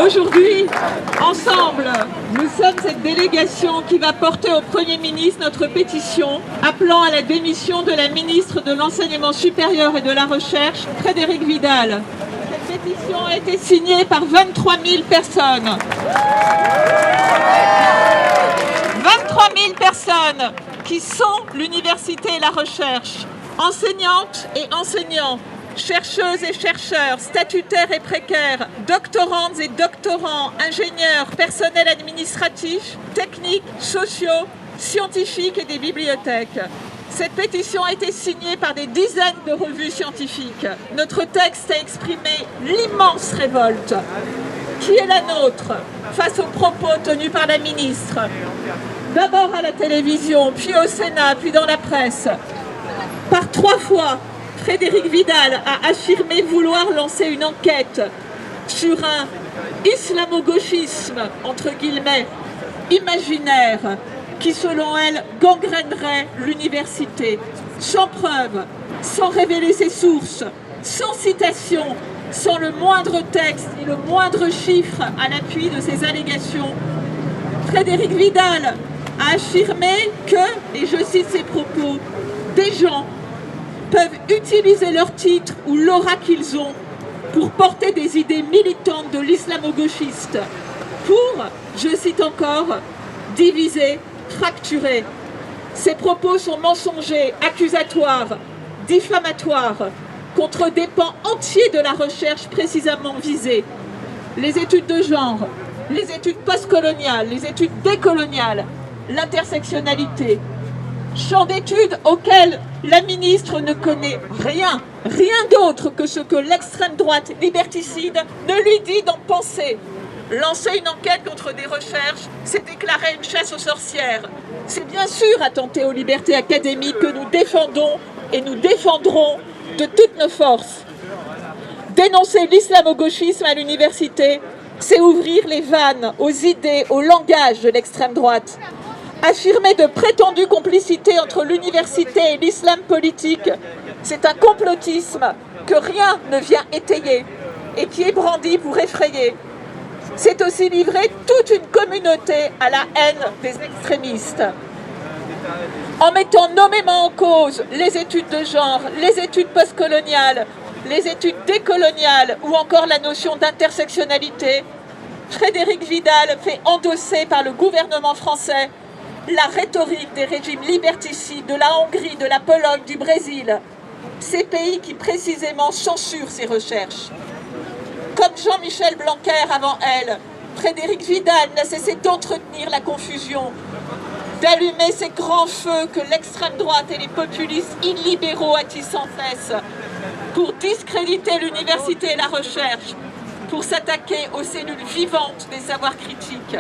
Aujourd'hui, ensemble, nous sommes cette délégation qui va porter au Premier ministre notre pétition appelant à la démission de la ministre de l'Enseignement supérieur et de la Recherche, Frédérique Vidal. Cette pétition a été signée par 23 000 personnes. 23 000 personnes qui sont l'université et la recherche, enseignantes et enseignants, chercheuses et chercheurs, statutaires et précaires, doctorantes et doctorants, ingénieurs, personnels administratifs, techniques, sociaux, scientifiques et des bibliothèques. Cette pétition a été signée par des dizaines de revues scientifiques. Notre texte a exprimé l'immense révolte qui est la nôtre face aux propos tenus par la ministre. D'abord à la télévision, puis au Sénat, puis dans la presse. Par 3 fois, Frédérique Vidal a affirmé vouloir lancer une enquête sur un islamo-gauchisme, entre guillemets, imaginaire, qui selon elle gangrènerait l'université, sans preuve, sans révéler ses sources, sans citation, sans le moindre texte et le moindre chiffre à l'appui de ses allégations. Frédérique Vidal a affirmé que, et je cite ses propos, des gens peuvent utiliser leur titre ou l'aura qu'ils ont pour porter des idées militantes de l'islamo-gauchiste, pour, je cite encore, diviser, fracturer. Ces propos sont mensongers, accusatoires, diffamatoires, contre des pans entiers de la recherche précisément visés. Les études de genre, les études postcoloniales, les études décoloniales, l'intersectionnalité, champ d'études auxquels la ministre ne connaît rien d'autre que ce que l'extrême droite liberticide ne lui dit d'en penser. Lancer une enquête contre des recherches, c'est déclarer une chasse aux sorcières. C'est bien sûr attenter aux libertés académiques que nous défendons et nous défendrons de toutes nos forces. Dénoncer l'islamo-gauchisme à l'université, c'est ouvrir les vannes aux idées, au langage de l'extrême droite. Affirmer de prétendues complicités entre l'université et l'islam politique, c'est un complotisme que rien ne vient étayer et qui est brandi pour effrayer. C'est aussi livrer toute une communauté à la haine des extrémistes. En mettant nommément en cause les études de genre, les études postcoloniales, les études décoloniales ou encore la notion d'intersectionnalité, Frédérique Vidal fait endosser par le gouvernement français la rhétorique des régimes liberticides de la Hongrie, de la Pologne, du Brésil, ces pays qui précisément censurent ses recherches. Comme Jean-Michel Blanquer avant elle, Frédérique Vidal n'a cessé d'entretenir la confusion, d'allumer ces grands feux que l'extrême droite et les populistes illibéraux attisent sans cesse pour discréditer l'université et la recherche, pour s'attaquer aux cellules vivantes des savoirs critiques.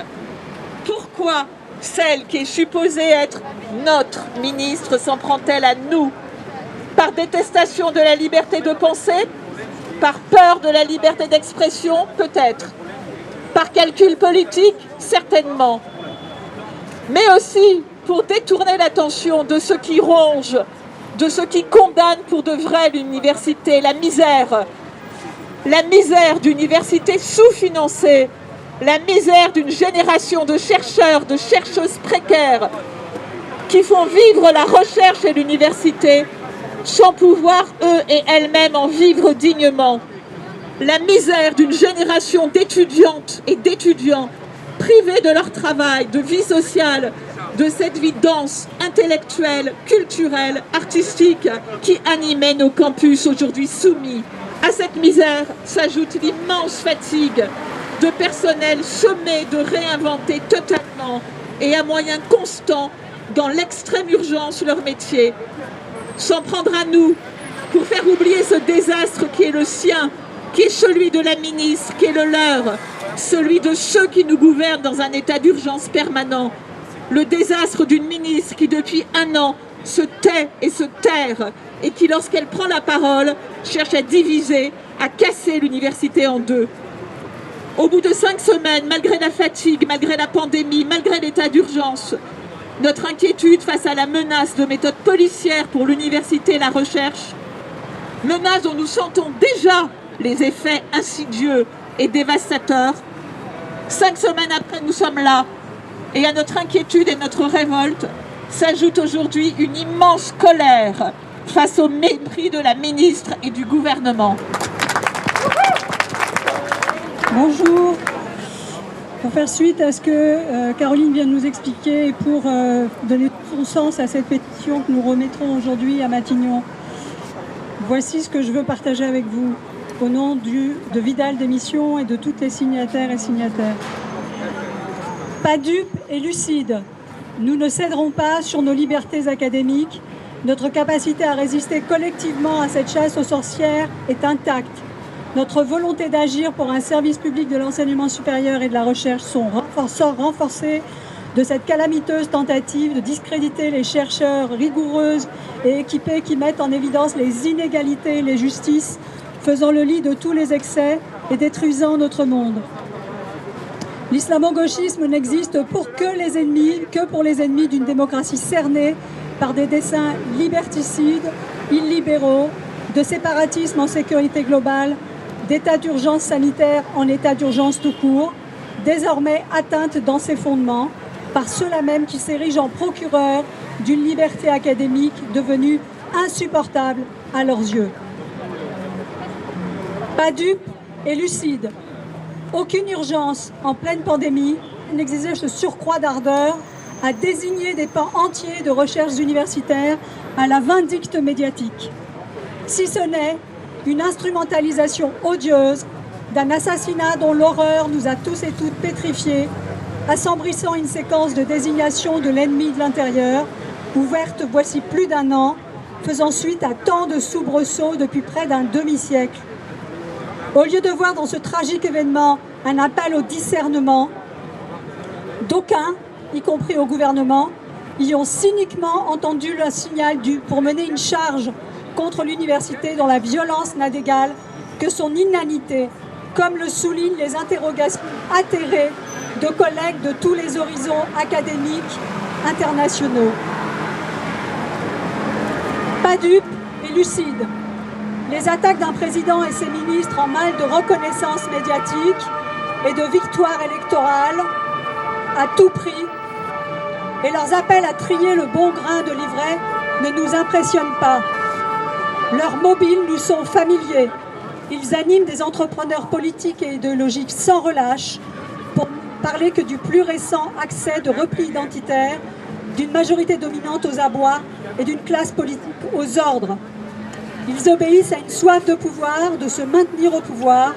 Pourquoi celle qui est supposée être notre ministre s'en prend-elle à nous? Par détestation de la liberté de penser? Par peur de la liberté d'expression? Peut-être. Par calcul politique? Certainement. Mais aussi pour détourner l'attention de ceux qui rongent, de ceux qui condamnent pour de vrai l'université, la misère d'universités sous-financées, la misère d'une génération de chercheurs, de chercheuses précaires qui font vivre la recherche et l'université sans pouvoir, eux et elles-mêmes, en vivre dignement. La misère d'une génération d'étudiantes et d'étudiants privés de leur travail, de vie sociale, de cette vie dense, intellectuelle, culturelle, artistique qui animait nos campus aujourd'hui soumis. À cette misère s'ajoute l'immense fatigue de personnel sommé de réinventer totalement et à moyens constants dans l'extrême urgence leur métier. S'en prendre à nous pour faire oublier ce désastre qui est le sien, qui est celui de la ministre, qui est le leur, celui de ceux qui nous gouvernent dans un état d'urgence permanent. Le désastre d'une ministre qui depuis 1 an se tait et se terre et qui lorsqu'elle prend la parole cherche à diviser, à casser l'université en deux. Au bout de 5 semaines, malgré la fatigue, malgré la pandémie, malgré l'état d'urgence, notre inquiétude face à la menace de méthodes policières pour l'université et la recherche, menace dont nous sentons déjà les effets insidieux et dévastateurs. 5 semaines après, nous sommes là. Et à notre inquiétude et notre révolte s'ajoute aujourd'hui une immense colère face au mépris de la ministre et du gouvernement. Bonjour. Pour faire suite à ce que Caroline vient de nous expliquer et pour donner son sens à cette pétition que nous remettrons aujourd'hui à Matignon, voici ce que je veux partager avec vous au nom de Vidal Démission et de toutes les signataires et signataires. Pas dupes et lucides, nous ne céderons pas sur nos libertés académiques. Notre capacité à résister collectivement à cette chasse aux sorcières est intacte. Notre volonté d'agir pour un service public de l'enseignement supérieur et de la recherche sont renforcées de cette calamiteuse tentative de discréditer les chercheurs rigoureuses et équipés qui mettent en évidence les inégalités et les justices, faisant le lit de tous les excès et détruisant notre monde. L'islamo-gauchisme n'existe que pour les ennemis d'une démocratie cernée par des desseins liberticides, illibéraux, de séparatisme en sécurité globale, d'état d'urgence sanitaire en état d'urgence tout court, désormais atteinte dans ses fondements par ceux-là même qui s'érigent en procureurs d'une liberté académique devenue insupportable à leurs yeux. Pas dupes et lucides. Aucune urgence en pleine pandémie n'exige ce surcroît d'ardeur à désigner des pans entiers de recherches universitaires à la vindicte médiatique. Si ce n'est une instrumentalisation odieuse d'un assassinat dont l'horreur nous a tous et toutes pétrifiés, assombrissant une séquence de désignation de l'ennemi de l'intérieur, ouverte voici plus d'1 an, faisant suite à tant de soubresauts depuis près d'un demi-siècle. Au lieu de voir dans ce tragique événement un appel au discernement, d'aucuns, y compris au gouvernement, y ont cyniquement entendu le signal pour mener une charge contre l'université dont la violence n'a d'égal que son inanité, comme le soulignent les interrogations atterrées de collègues de tous les horizons académiques internationaux. Pas dupes et lucides. Les attaques d'un président et ses ministres en mal de reconnaissance médiatique et de victoire électorale à tout prix et leurs appels à trier le bon grain de l'ivraie ne nous impressionnent pas. Leurs mobiles nous sont familiers. Ils animent des entrepreneurs politiques et idéologiques sans relâche pour ne parler que du plus récent accès de repli identitaire, d'une majorité dominante aux abois et d'une classe politique aux ordres. Ils obéissent à une soif de pouvoir, de se maintenir au pouvoir,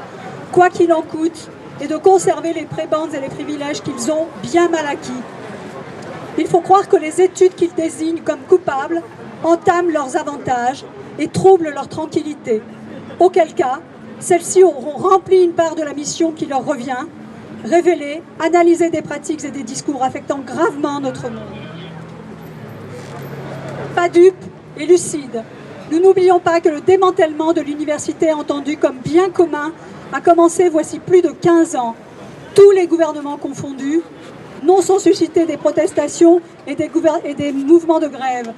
quoi qu'il en coûte, et de conserver les prébendes et les privilèges qu'ils ont bien mal acquis. Il faut croire que les études qu'ils désignent comme coupables entament leurs avantages et troublent leur tranquillité. Auquel cas, celles-ci auront rempli une part de la mission qui leur revient, révéler, analyser des pratiques et des discours affectant gravement notre monde. Pas dupes et lucides. Nous n'oublions pas que le démantèlement de l'université entendu comme bien commun a commencé voici plus de 15 ans, tous les gouvernements confondus, non sans susciter des protestations et des mouvements de grève,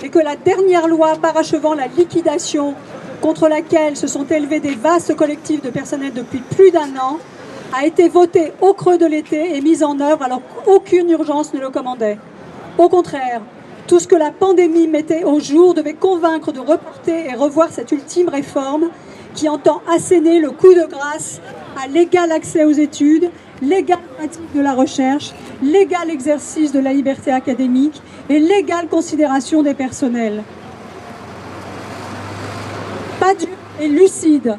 et que la dernière loi parachevant la liquidation contre laquelle se sont élevés des vastes collectifs de personnel depuis plus d'1 an a été votée au creux de l'été et mise en œuvre alors qu'aucune urgence ne le commandait. Au contraire, tout ce que la pandémie mettait au jour devait convaincre de reporter et revoir cette ultime réforme qui entend asséner le coup de grâce à l'égal accès aux études, l'égale pratique de la recherche, l'égal exercice de la liberté académique et l'égale considération des personnels. Pas dur et lucide.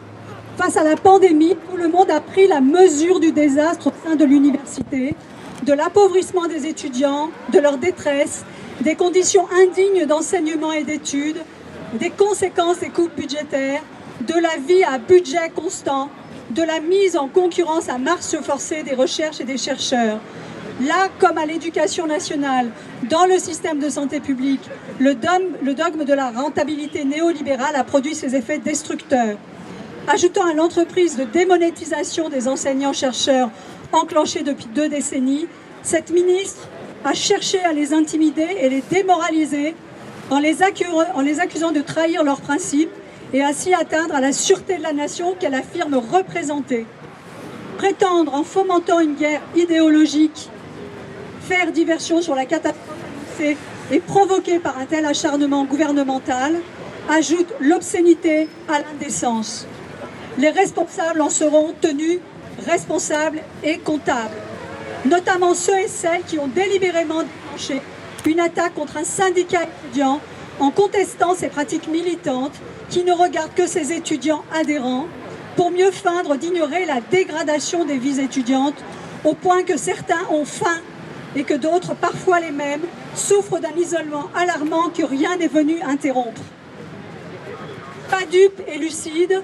Face à la pandémie, tout le monde a pris la mesure du désastre au sein de l'université, de l'appauvrissement des étudiants, de leur détresse, des conditions indignes d'enseignement et d'études, des conséquences des coupes budgétaires, de la vie à budget constant, de la mise en concurrence à marche forcée des recherches et des chercheurs. Là, comme à l'éducation nationale, dans le système de santé publique, le dogme de la rentabilité néolibérale a produit ses effets destructeurs. Ajoutant à l'entreprise de démonétisation des enseignants-chercheurs enclenchée depuis 2 décennies, cette ministre a cherché à les intimider et les démoraliser en les accusant de trahir leurs principes et ainsi atteindre à la sûreté de la nation qu'elle affirme représenter. Prétendre, en fomentant une guerre idéologique, faire diversion sur la catastrophe et provoquer par un tel acharnement gouvernemental, ajoute l'obscénité à l'indécence. Les responsables en seront tenus responsables et comptables, notamment ceux et celles qui ont délibérément déclenché une attaque contre un syndicat étudiant en contestant ses pratiques militantes qui ne regardent que ses étudiants adhérents pour mieux feindre d'ignorer la dégradation des vies étudiantes au point que certains ont faim et que d'autres, parfois les mêmes, souffrent d'un isolement alarmant que rien n'est venu interrompre. Pas dupes et lucides,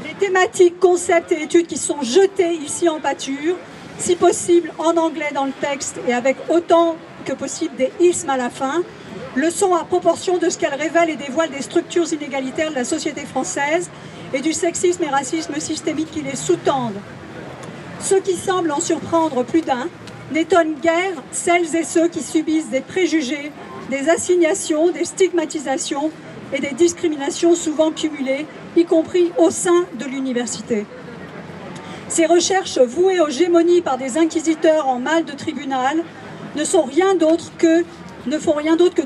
les thématiques, concepts et études qui sont jetés ici en pâture, si possible en anglais dans le texte et avec autant que possible des ismes à la fin, le sont à proportion de ce qu'elles révèlent et dévoilent des structures inégalitaires de la société française et du sexisme et racisme systémique qui les sous-tendent. Ce qui semble en surprendre plus d'un n'étonne guère celles et ceux qui subissent des préjugés, des assignations, des stigmatisations et des discriminations souvent cumulées, y compris au sein de l'université. Ces recherches vouées aux gémonies par des inquisiteurs en mal de tribunal ne font rien d'autre que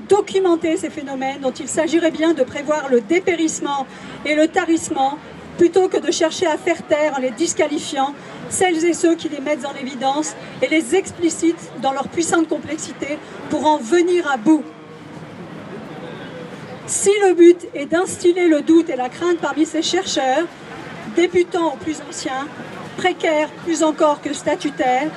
documenter ces phénomènes dont il s'agirait bien de prévoir le dépérissement et le tarissement plutôt que de chercher à faire taire en les disqualifiant celles et ceux qui les mettent en évidence et les explicitent dans leur puissante complexité pour en venir à bout. Si le but est d'instiller le doute et la crainte parmi ces chercheurs, débutants ou plus anciens, précaires plus encore que statutaires,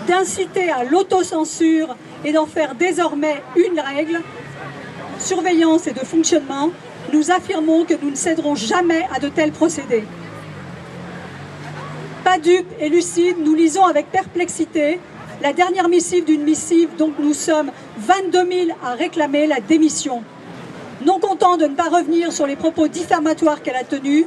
d'inciter à l'autocensure et d'en faire désormais une règle, de surveillance et de fonctionnement, nous affirmons que nous ne céderons jamais à de tels procédés. Pas dupes et lucides, nous lisons avec perplexité la dernière missive d'une missive dont nous sommes 22 000 à réclamer la démission. Non content de ne pas revenir sur les propos diffamatoires qu'elle a tenus,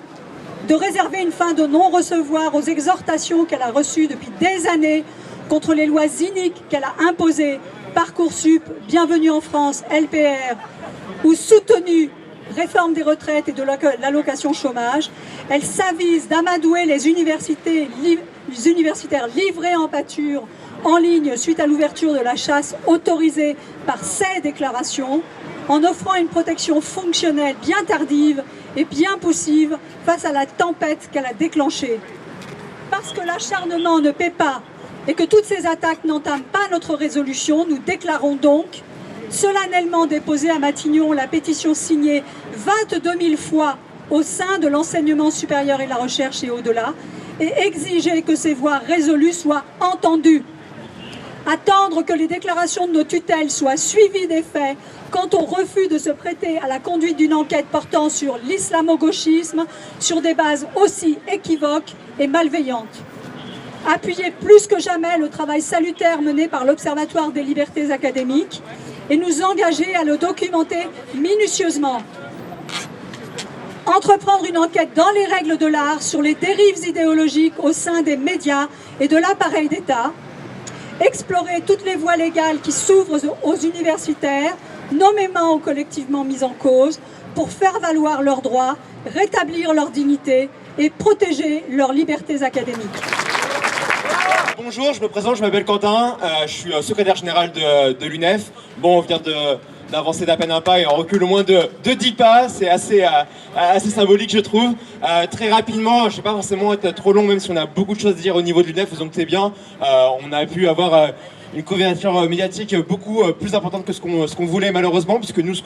de réserver une fin de non-recevoir aux exhortations qu'elle a reçues depuis des années contre les lois iniques qu'elle a imposées, Parcoursup, Bienvenue en France, LPR, ou soutenues réforme des retraites et de l'allocation chômage, elle s'avise d'amadouer les universitaires livrés en pâture en ligne suite à l'ouverture de la chasse autorisée par ces déclarations, en offrant une protection fonctionnelle bien tardive et bien poussive face à la tempête qu'elle a déclenchée. Parce que l'acharnement ne paie pas et que toutes ces attaques n'entament pas notre résolution, nous déclarons donc solennellement déposer à Matignon la pétition signée 22 000 fois au sein de l'enseignement supérieur et de la recherche et au-delà, et exiger que ces voix résolues soient entendues. Attendre que les déclarations de nos tutelles soient suivies des faits quant au refus de se prêter à la conduite d'une enquête portant sur l'islamo-gauchisme sur des bases aussi équivoques et malveillantes. Appuyer plus que jamais le travail salutaire mené par l'Observatoire des libertés académiques et nous engager à le documenter minutieusement. Entreprendre une enquête dans les règles de l'art sur les dérives idéologiques au sein des médias et de l'appareil d'État, explorer toutes les voies légales qui s'ouvrent aux universitaires, nommément ou collectivement mis en cause, pour faire valoir leurs droits, rétablir leur dignité et protéger leurs libertés académiques. Bonjour, je me présente, je m'appelle Quentin, je suis secrétaire général de l'UNEF. Bon, on vient d'avancer d'à peine un pas et on recule au moins de 10 pas, c'est assez symbolique je trouve. Très rapidement, je ne vais pas forcément être trop long même si on a beaucoup de choses à dire au niveau de l'UNEF, vous en doutez bien. On a pu avoir une couverture médiatique beaucoup plus importante que ce qu'on voulait malheureusement, puisque nous ce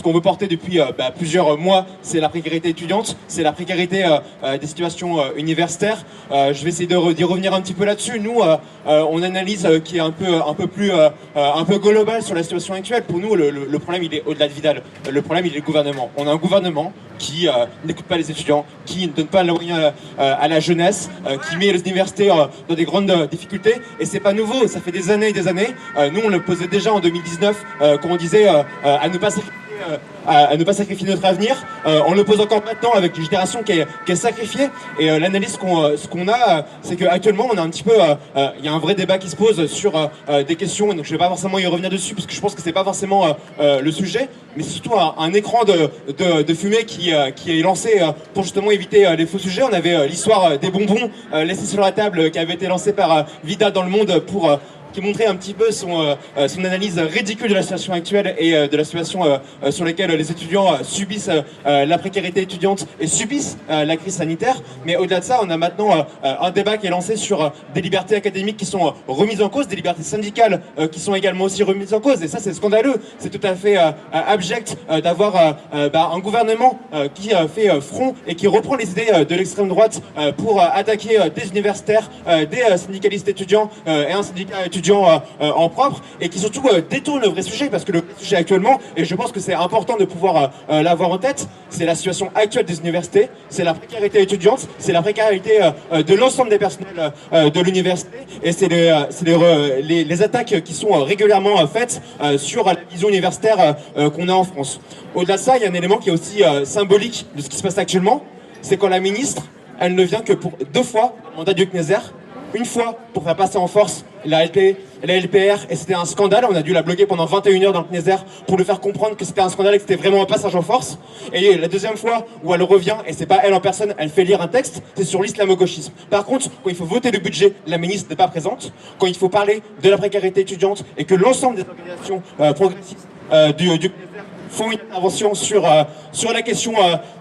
qu'on veut porter depuis plusieurs mois, c'est la précarité étudiante, c'est la précarité des situations universitaires. Je vais essayer d'y revenir un petit peu là-dessus. Nous, on analyse qui est un peu global sur la situation actuelle. Pour nous, le problème il est au-delà de Vidal. Le problème il est le gouvernement. On a un gouvernement qui n'écoute pas les étudiants, qui ne donne pas les moyens à la jeunesse, qui met les universités dans des grandes difficultés. Et c'est pas nouveau, ça fait des années et des années. Nous, on le posait déjà en 2019, quand on disait à ne pas sacrifier à ne pas sacrifier notre avenir. On le pose encore maintenant avec une génération qui est sacrifiée. Et l'analyse qu'on a, c'est qu'actuellement, on a un petit peu, il y a un vrai débat qui se pose sur des questions. Donc je ne vais pas forcément y revenir dessus parce que je pense que c'est pas forcément le sujet, mais c'est surtout un écran de fumée qui est lancé pour justement éviter les faux sujets. On avait l'histoire des bonbons laissés sur la table qui avait été lancée par Vida dans Le Monde pour qui montrait un petit peu son analyse ridicule de la situation actuelle et de la situation sur laquelle les étudiants subissent la précarité étudiante et subissent la crise sanitaire. Mais au-delà de ça, on a maintenant un débat qui est lancé sur des libertés académiques qui sont remises en cause, des libertés syndicales qui sont également aussi remises en cause. Et ça, c'est scandaleux. C'est tout à fait abject d'avoir un gouvernement qui fait front et qui reprend les idées de l'extrême droite pour attaquer des universitaires, des syndicalistes étudiants et un syndicat étudiant en propre, et qui surtout détourne le vrai sujet, parce que le vrai sujet actuellement, et je pense que c'est important de pouvoir l'avoir en tête, c'est la situation actuelle des universités, c'est la précarité étudiante, c'est la précarité de l'ensemble des personnels de l'université, et c'est les attaques qui sont régulièrement faites sur la vision universitaire qu'on a en France. Au-delà de ça, il y a un élément qui est aussi symbolique de ce qui se passe actuellement, c'est quand la ministre, elle ne vient que pour 2 fois au mandat du CNESER, une fois pour faire passer en force la LPR, et c'était un scandale. On a dû la bloquer pendant 21 heures dans le CNESER pour lui faire comprendre que c'était un scandale et que c'était vraiment un passage en force. Et la deuxième fois où elle revient, et c'est pas elle en personne, elle fait lire un texte, c'est sur l'islamo-gauchisme. Par contre, quand il faut voter le budget, la ministre n'est pas présente. Quand il faut parler de la précarité étudiante et que l'ensemble des organisations progressistes du CNESER font une intervention sur la question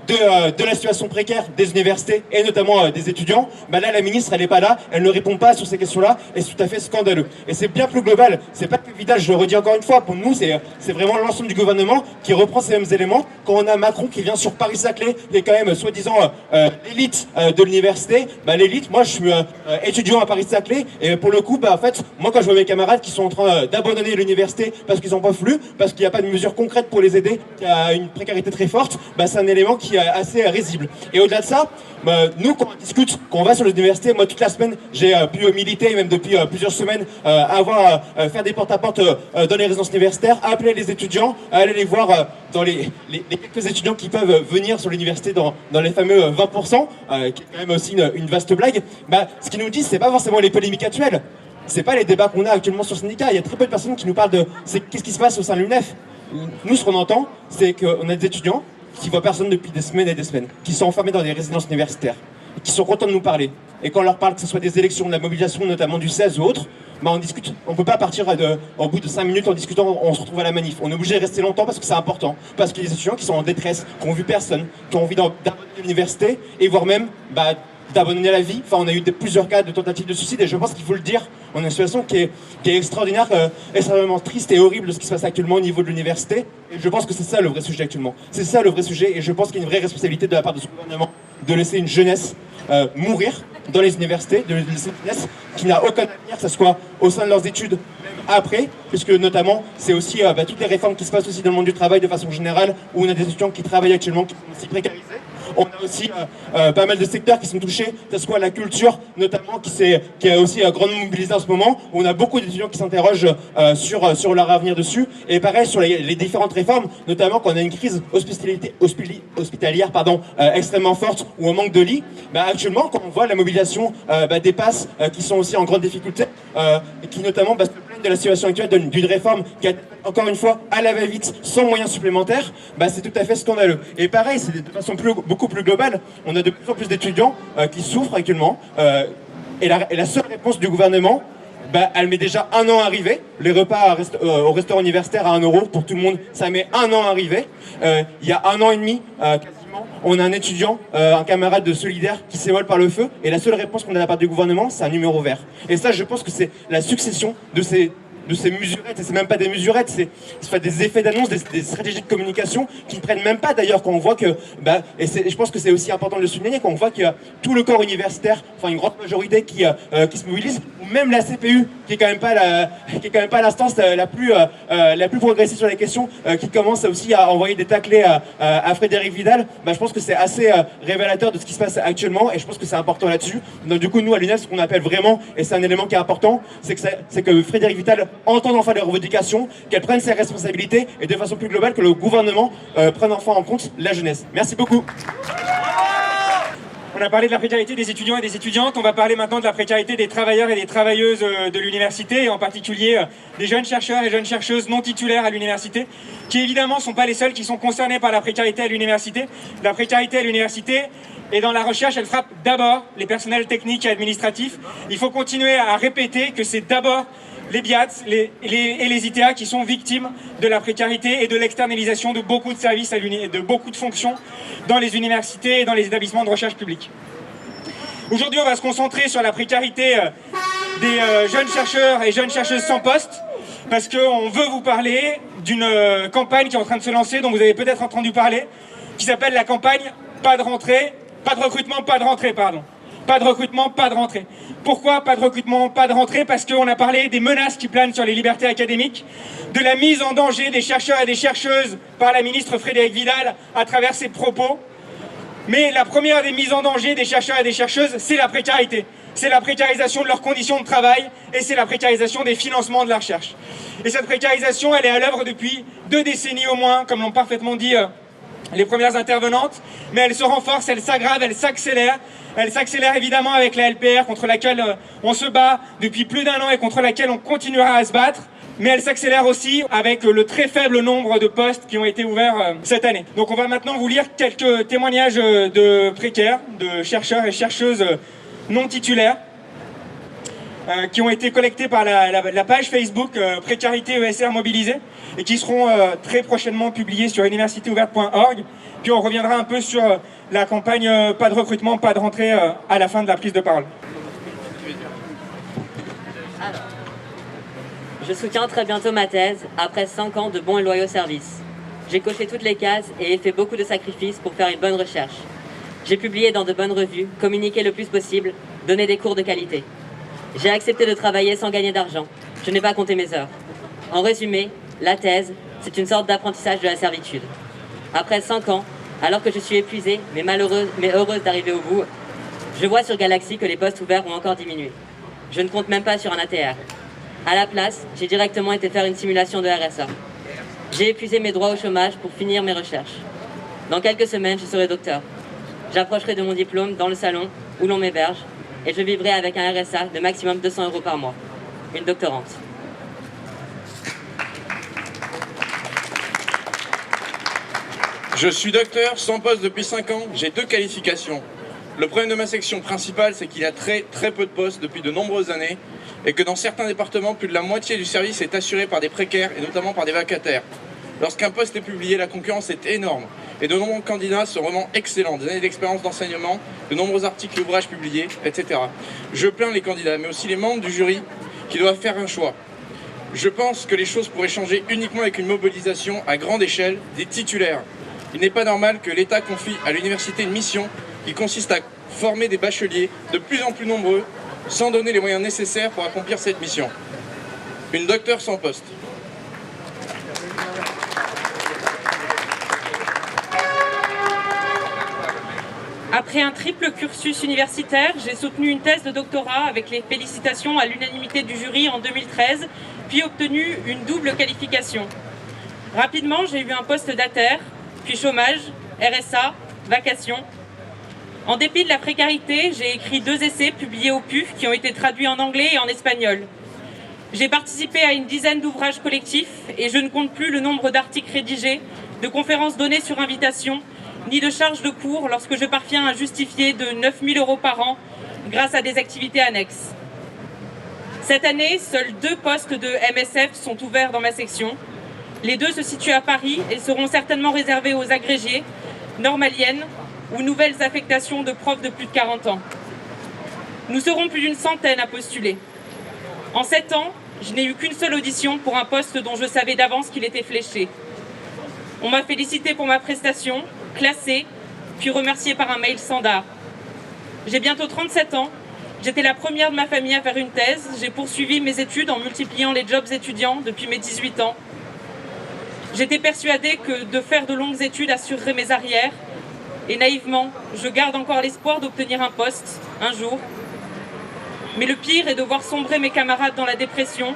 de la situation précaire des universités et notamment des étudiants, bah là la ministre elle n'est pas là, elle ne répond pas sur ces questions-là et c'est tout à fait scandaleux. Et c'est bien plus global, c'est pas que Vidal, je le redis encore une fois, pour nous c'est vraiment l'ensemble du gouvernement qui reprend ces mêmes éléments. Quand on a Macron qui vient sur Paris-Saclay, qui est quand même soi-disant l'élite de l'université, bah l'élite, moi je suis étudiant à Paris-Saclay et pour le coup, bah en fait, moi quand je vois mes camarades qui sont en train d'abandonner l'université parce qu'ils n'en peuvent plus, parce qu'il n'y a pas de mesures concrètes pour les aider, qui a une précarité très forte, bah c'est un élément qui est assez risible. Et au-delà de ça, nous quand on discute, quand on va sur l'université, moi toute la semaine j'ai pu militer, même depuis plusieurs semaines, faire des porte-à-porte dans les résidences universitaires, appeler les étudiants, aller les voir dans les quelques étudiants qui peuvent venir sur l'université dans les fameux 20%, qui est quand même aussi une vaste blague. Bah, ce qu'ils nous disent, c'est pas forcément les polémiques actuelles, c'est pas les débats qu'on a actuellement sur le syndicat. Il y a très peu de personnes qui nous parlent de qu'est-ce qui se passe au sein de l'UNEF. Nous, ce qu'on entend, c'est qu'on a des étudiants qui voient personne depuis des semaines et des semaines, qui sont enfermés dans des résidences universitaires, et qui sont contents de nous parler. Et quand on leur parle, que ce soit des élections, de la mobilisation, notamment du 16 ou autre, bah on discute. On ne peut pas partir au bout de 5 minutes en discutant, on se retrouve à la manif. On est obligé de rester longtemps parce que c'est important. Parce qu'il y a des étudiants qui sont en détresse, qui n'ont vu personne, qui ont envie d'abandonner l'université, et voire même d'abandonner la vie. Enfin, on a eu plusieurs cas de tentatives de suicide, et je pense qu'il faut le dire. On a une situation qui est extraordinaire, extrêmement triste et horrible de ce qui se passe actuellement au niveau de l'université. Et je pense que c'est ça le vrai sujet actuellement. C'est ça le vrai sujet, et je pense qu'il y a une vraie responsabilité de la part de ce gouvernement de laisser une jeunesse mourir dans les universités, de laisser une jeunesse qui n'a aucun avenir, que ce soit au sein de leurs études, même après, puisque notamment c'est aussi toutes les réformes qui se passent aussi dans le monde du travail de façon générale, où on a des étudiants qui travaillent actuellement, qui sont aussi précarisés. On a aussi pas mal de secteurs qui sont touchés, que ce soit la culture notamment, qui a aussi grandement mobilisé en ce moment, où on a beaucoup d'étudiants qui s'interrogent sur leur avenir dessus. Et pareil sur les différentes réformes, notamment quand on a une crise hospitalière extrêmement forte, ou un manque de lits. Actuellement, quand on voit la mobilisation des PASS qui sont aussi en grande difficulté, et qui notamment se plaignent de la situation actuelle d'une réforme qui a encore une fois à la va-vite, sans moyens supplémentaires, c'est tout à fait scandaleux. Et pareil, c'est de façon beaucoup plus globale, on a de plus en plus d'étudiants qui souffrent actuellement, et la seule réponse du gouvernement, elle met déjà 1 an à arriver. Les repas au restaurant universitaire à 1 euro pour tout le monde, ça met 1 an à arriver. Il y a 1 an et demi, quasiment, on a un étudiant, un camarade de Solidaire qui s'évole par le feu, et la seule réponse qu'on a de la part du gouvernement, c'est un numéro vert. Et ça, je pense que c'est la succession de ces mesurettes, et c'est même pas des mesurettes, c'est des effets d'annonce, des stratégies de communication qui ne prennent même pas d'ailleurs, quand on voit que, je pense que c'est aussi important de le souligner, quand on voit qu'il y a tout le corps universitaire, enfin une grande majorité qui se mobilise, ou même la CPU, qui est quand même pas l'instance la plus progressiste sur les questions, qui commence aussi à envoyer des taclés à Frédérique Vidal. Je pense que c'est assez révélateur de ce qui se passe actuellement, et je pense que c'est important là-dessus. Donc du coup, nous à l'UNEF, ce qu'on appelle vraiment, et c'est un élément qui est important, c'est que Frédérique Vidal entendre enfin les revendications, qu'elle prenne ses responsabilités et de façon plus globale que le gouvernement prenne enfin en compte la jeunesse. Merci beaucoup. On a parlé de la précarité des étudiants et des étudiantes, on va parler maintenant de la précarité des travailleurs et des travailleuses de l'université, et en particulier des jeunes chercheurs et jeunes chercheuses non titulaires à l'université, qui évidemment ne sont pas les seuls qui sont concernés par la précarité à l'université. La précarité à l'université et dans la recherche, elle frappe d'abord les personnels techniques et administratifs. Il faut continuer à répéter que c'est d'abord les BIAT et les ITA qui sont victimes de la précarité et de l'externalisation de beaucoup de services, de beaucoup de fonctions dans les universités et dans les établissements de recherche publics. Aujourd'hui, on va se concentrer sur la précarité des jeunes chercheurs et jeunes chercheuses sans poste, parce qu'on veut vous parler d'une campagne qui est en train de se lancer, dont vous avez peut-être entendu parler, qui s'appelle la campagne Pas de recrutement, pas de rentrée, pardon. Pas de recrutement, pas de rentrée. Pourquoi pas de recrutement, pas de rentrée? Parce qu'on a parlé des menaces qui planent sur les libertés académiques, de la mise en danger des chercheurs et des chercheuses par la ministre Frédérique Vidal à travers ses propos. Mais la première des mises en danger des chercheurs et des chercheuses, c'est la précarité. C'est la précarisation de leurs conditions de travail et c'est la précarisation des financements de la recherche. Et cette précarisation, elle est à l'œuvre depuis 2 décennies au moins, comme l'ont parfaitement dit les premières intervenantes, mais elle se renforce, elle s'aggrave, elle s'accélère. Elle s'accélère évidemment avec la LPR contre laquelle on se bat depuis plus d'1 an et contre laquelle on continuera à se battre. Mais elle s'accélère aussi avec le très faible nombre de postes qui ont été ouverts cette année. Donc on va maintenant vous lire quelques témoignages de précaires, de chercheurs et chercheuses non titulaires, qui ont été collectés par la page Facebook Précarité ESR Mobilisée et qui seront très prochainement publiés sur universitéouverte.org. Puis on reviendra un peu sur la campagne Pas de recrutement, pas de rentrée à la fin de la prise de parole. Alors, je soutiens très bientôt ma thèse après 5 ans de bons et loyaux services. J'ai coché toutes les cases et fait beaucoup de sacrifices pour faire une bonne recherche. J'ai publié dans de bonnes revues, communiqué le plus possible, donné des cours de qualité. J'ai accepté de travailler sans gagner d'argent. Je n'ai pas compté mes heures. En résumé, la thèse, c'est une sorte d'apprentissage de la servitude. Après 5 ans, alors que je suis épuisée, mais malheureuse, mais heureuse d'arriver au bout, je vois sur Galaxy que les postes ouverts ont encore diminué. Je ne compte même pas sur un ATR. À la place, j'ai directement été faire une simulation de RSA. J'ai épuisé mes droits au chômage pour finir mes recherches. Dans quelques semaines, je serai docteur. J'approcherai de mon diplôme dans le salon où l'on m'héberge et je vivrai avec un RSA de maximum 200 € par mois. Une doctorante. Je suis docteur, sans poste depuis 5 ans, j'ai 2 qualifications. Le problème de ma section principale, c'est qu'il y a très peu de postes depuis de nombreuses années et que dans certains départements, plus de la moitié du service est assuré par des précaires et notamment par des vacataires. Lorsqu'un poste est publié, la concurrence est énorme et de nombreux candidats sont vraiment excellents, des années d'expérience d'enseignement, de nombreux articles et ouvrages publiés, etc. Je plains les candidats, mais aussi les membres du jury qui doivent faire un choix. Je pense que les choses pourraient changer uniquement avec une mobilisation à grande échelle des titulaires. Il n'est pas normal que l'État confie à l'université une mission qui consiste à former des bacheliers de plus en plus nombreux sans donner les moyens nécessaires pour accomplir cette mission. Une docteure sans poste. Après un triple cursus universitaire, j'ai soutenu une thèse de doctorat avec les félicitations à l'unanimité du jury en 2013, puis obtenu une double qualification. Rapidement, j'ai eu un poste d'ATER, puis chômage, RSA, vacations. En dépit de la précarité, j'ai écrit 2 essais publiés au PUF qui ont été traduits en anglais et en espagnol. J'ai participé à une dizaine d'ouvrages collectifs et je ne compte plus le nombre d'articles rédigés, de conférences données sur invitation, ni de charges de cours lorsque je parviens à justifier de 9 000 € par an grâce à des activités annexes. Cette année, seuls 2 postes de MSF sont ouverts dans ma section. Les 2 se situent à Paris et seront certainement réservés aux agrégés, normaliennes ou nouvelles affectations de profs de plus de 40 ans. Nous serons plus d'une centaine à postuler. En 7 ans, je n'ai eu qu'une seule audition pour un poste dont je savais d'avance qu'il était fléché. On m'a félicité pour ma prestation, classée, puis remerciée par un mail standard. J'ai bientôt 37 ans, j'étais la première de ma famille à faire une thèse, j'ai poursuivi mes études en multipliant les jobs étudiants depuis mes 18 ans. J'étais persuadée que de faire de longues études assurerait mes arrières, et naïvement, je garde encore l'espoir d'obtenir un poste, un jour. Mais le pire est de voir sombrer mes camarades dans la dépression,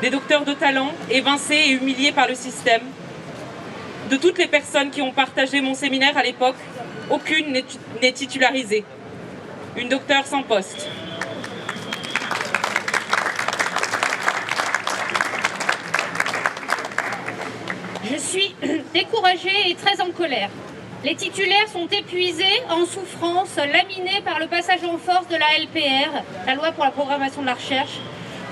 des docteurs de talent évincés et humiliés par le système. De toutes les personnes qui ont partagé mon séminaire à l'époque, aucune n'est titularisée. Une docteure sans poste. Je suis découragée et très en colère. Les titulaires sont épuisés, en souffrance, laminés par le passage en force de la LPR, la loi pour la programmation de la recherche,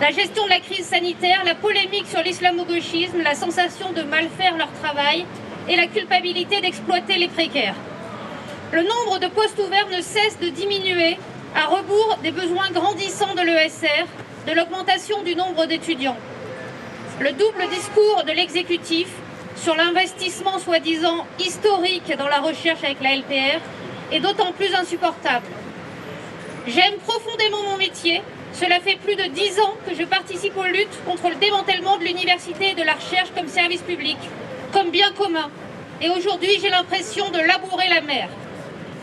la gestion de la crise sanitaire, la polémique sur l'islamo-gauchisme, la sensation de mal faire leur travail et la culpabilité d'exploiter les précaires. Le nombre de postes ouverts ne cesse de diminuer, à rebours des besoins grandissants de l'ESR, de l'augmentation du nombre d'étudiants. Le double discours de l'exécutif sur l'investissement soi-disant historique dans la recherche avec la LPR est d'autant plus insupportable. J'aime profondément mon métier. Cela fait plus de 10 ans que je participe aux luttes contre le démantèlement de l'université et de la recherche comme service public, comme bien commun. Et aujourd'hui, j'ai l'impression de labourer la mer,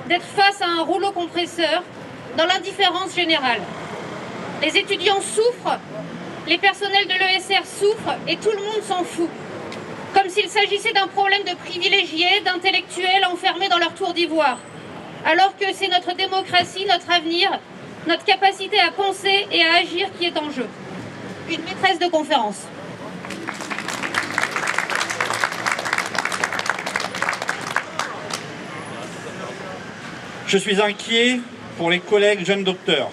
d'être face à un rouleau compresseur dans l'indifférence générale. Les étudiants souffrent, les personnels de l'ESR souffrent et tout le monde s'en fout. Comme s'il s'agissait d'un problème de privilégiés, d'intellectuels enfermés dans leur tour d'ivoire. Alors que c'est notre démocratie, notre avenir, notre capacité à penser et à agir qui est en jeu. Une maîtresse de conférence. Je suis inquiet pour les collègues jeunes docteurs.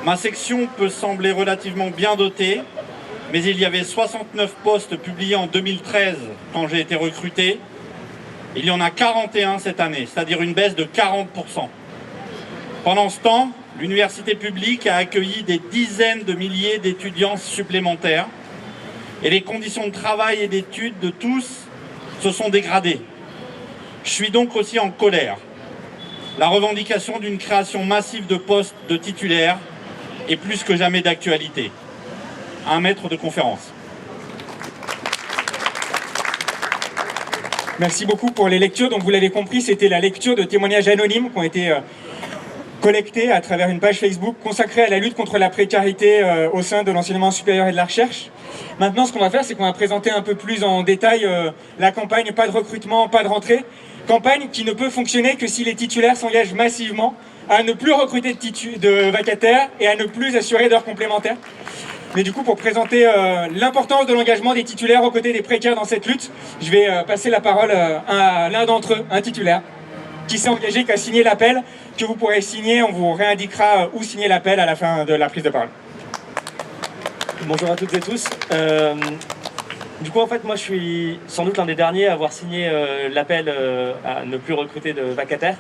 Ma section peut sembler relativement bien dotée, mais il y avait 69 postes publiés en 2013 quand j'ai été recruté. Il y en a 41 cette année, c'est-à-dire une baisse de 40%. Pendant ce temps, l'université publique a accueilli des dizaines de milliers d'étudiants supplémentaires et les conditions de travail et d'études de tous se sont dégradées. Je suis donc aussi en colère. La revendication d'une création massive de postes de titulaires est plus que jamais d'actualité. Un maître de conférence. Merci beaucoup pour les lectures. Donc vous l'avez compris, c'était la lecture de témoignages anonymes qui ont été collectés à travers une page Facebook consacrée à la lutte contre la précarité au sein de l'enseignement supérieur et de la recherche. Maintenant, ce qu'on va faire, c'est qu'on va présenter un peu plus en détail la campagne Pas de recrutement, pas de rentrée. Campagne qui ne peut fonctionner que si les titulaires s'engagent massivement à ne plus recruter de vacataires et à ne plus assurer d'heures complémentaires. Mais du coup, pour présenter l'importance de l'engagement des titulaires aux côtés des précaires dans cette lutte, je vais passer la parole à l'un d'entre eux, un titulaire, qui s'est engagé, qui a signé l'appel, que vous pourrez signer. On vous réindiquera où signer l'appel à la fin de la prise de parole. Bonjour à toutes et tous. Du coup, en fait, moi, je suis sans doute l'un des derniers à avoir signé l'appel à ne plus recruter de vacataires.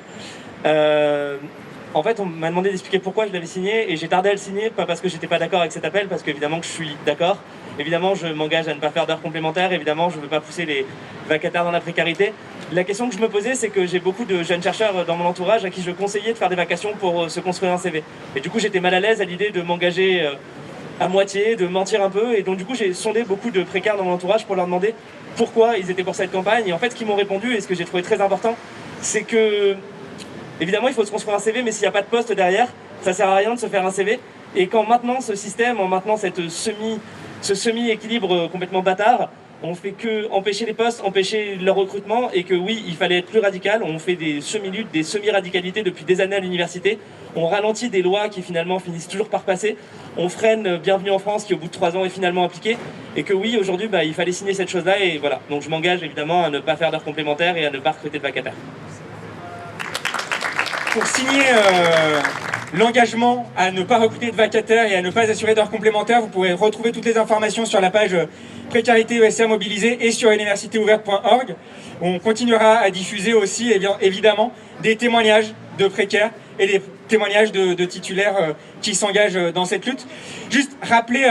En fait, on m'a demandé d'expliquer pourquoi je l'avais signé et j'ai tardé à le signer, pas parce que j'étais pas d'accord avec cet appel, parce qu'évidemment que je suis d'accord. Évidemment, je m'engage à ne pas faire d'heures complémentaires. Évidemment, je ne veux pas pousser les vacataires dans la précarité. La question que je me posais, c'est que j'ai beaucoup de jeunes chercheurs dans mon entourage à qui je conseillais de faire des vacations pour se construire un CV. Et du coup, j'étais mal à l'aise à l'idée de m'engager à moitié, de mentir un peu. Et donc, du coup, j'ai sondé beaucoup de précaires dans mon entourage pour leur demander pourquoi ils étaient pour cette campagne. Et en fait, ce qu'ils m'ont répondu, et ce que j'ai trouvé très important, c'est que évidemment, il faut se construire un CV, mais s'il n'y a pas de poste derrière, ça sert à rien de se faire un CV. Et quand maintenant ce système, en maintenant ce semi-équilibre complètement bâtard, on fait que empêcher les postes, empêcher leur recrutement, et que oui, il fallait être plus radical. On fait des semi-luttes, des semi-radicalités depuis des années à l'université. On ralentit des lois qui finalement finissent toujours par passer. On freine Bienvenue en France qui au bout de 3 ans est finalement appliqué. Et que oui, aujourd'hui, il fallait signer cette chose-là. Et voilà, donc je m'engage évidemment à ne pas faire d'heures complémentaires et à ne pas recruter de vacataires. Pour signer l'engagement à ne pas recruter de vacataires et à ne pas assurer d'heures complémentaires, vous pourrez retrouver toutes les informations sur la page Précarité ESR Mobilisée et sur universitéouverte.org. On continuera à diffuser aussi, évidemment, des témoignages de précaires et des témoignages de titulaires qui s'engagent dans cette lutte. Juste rappeler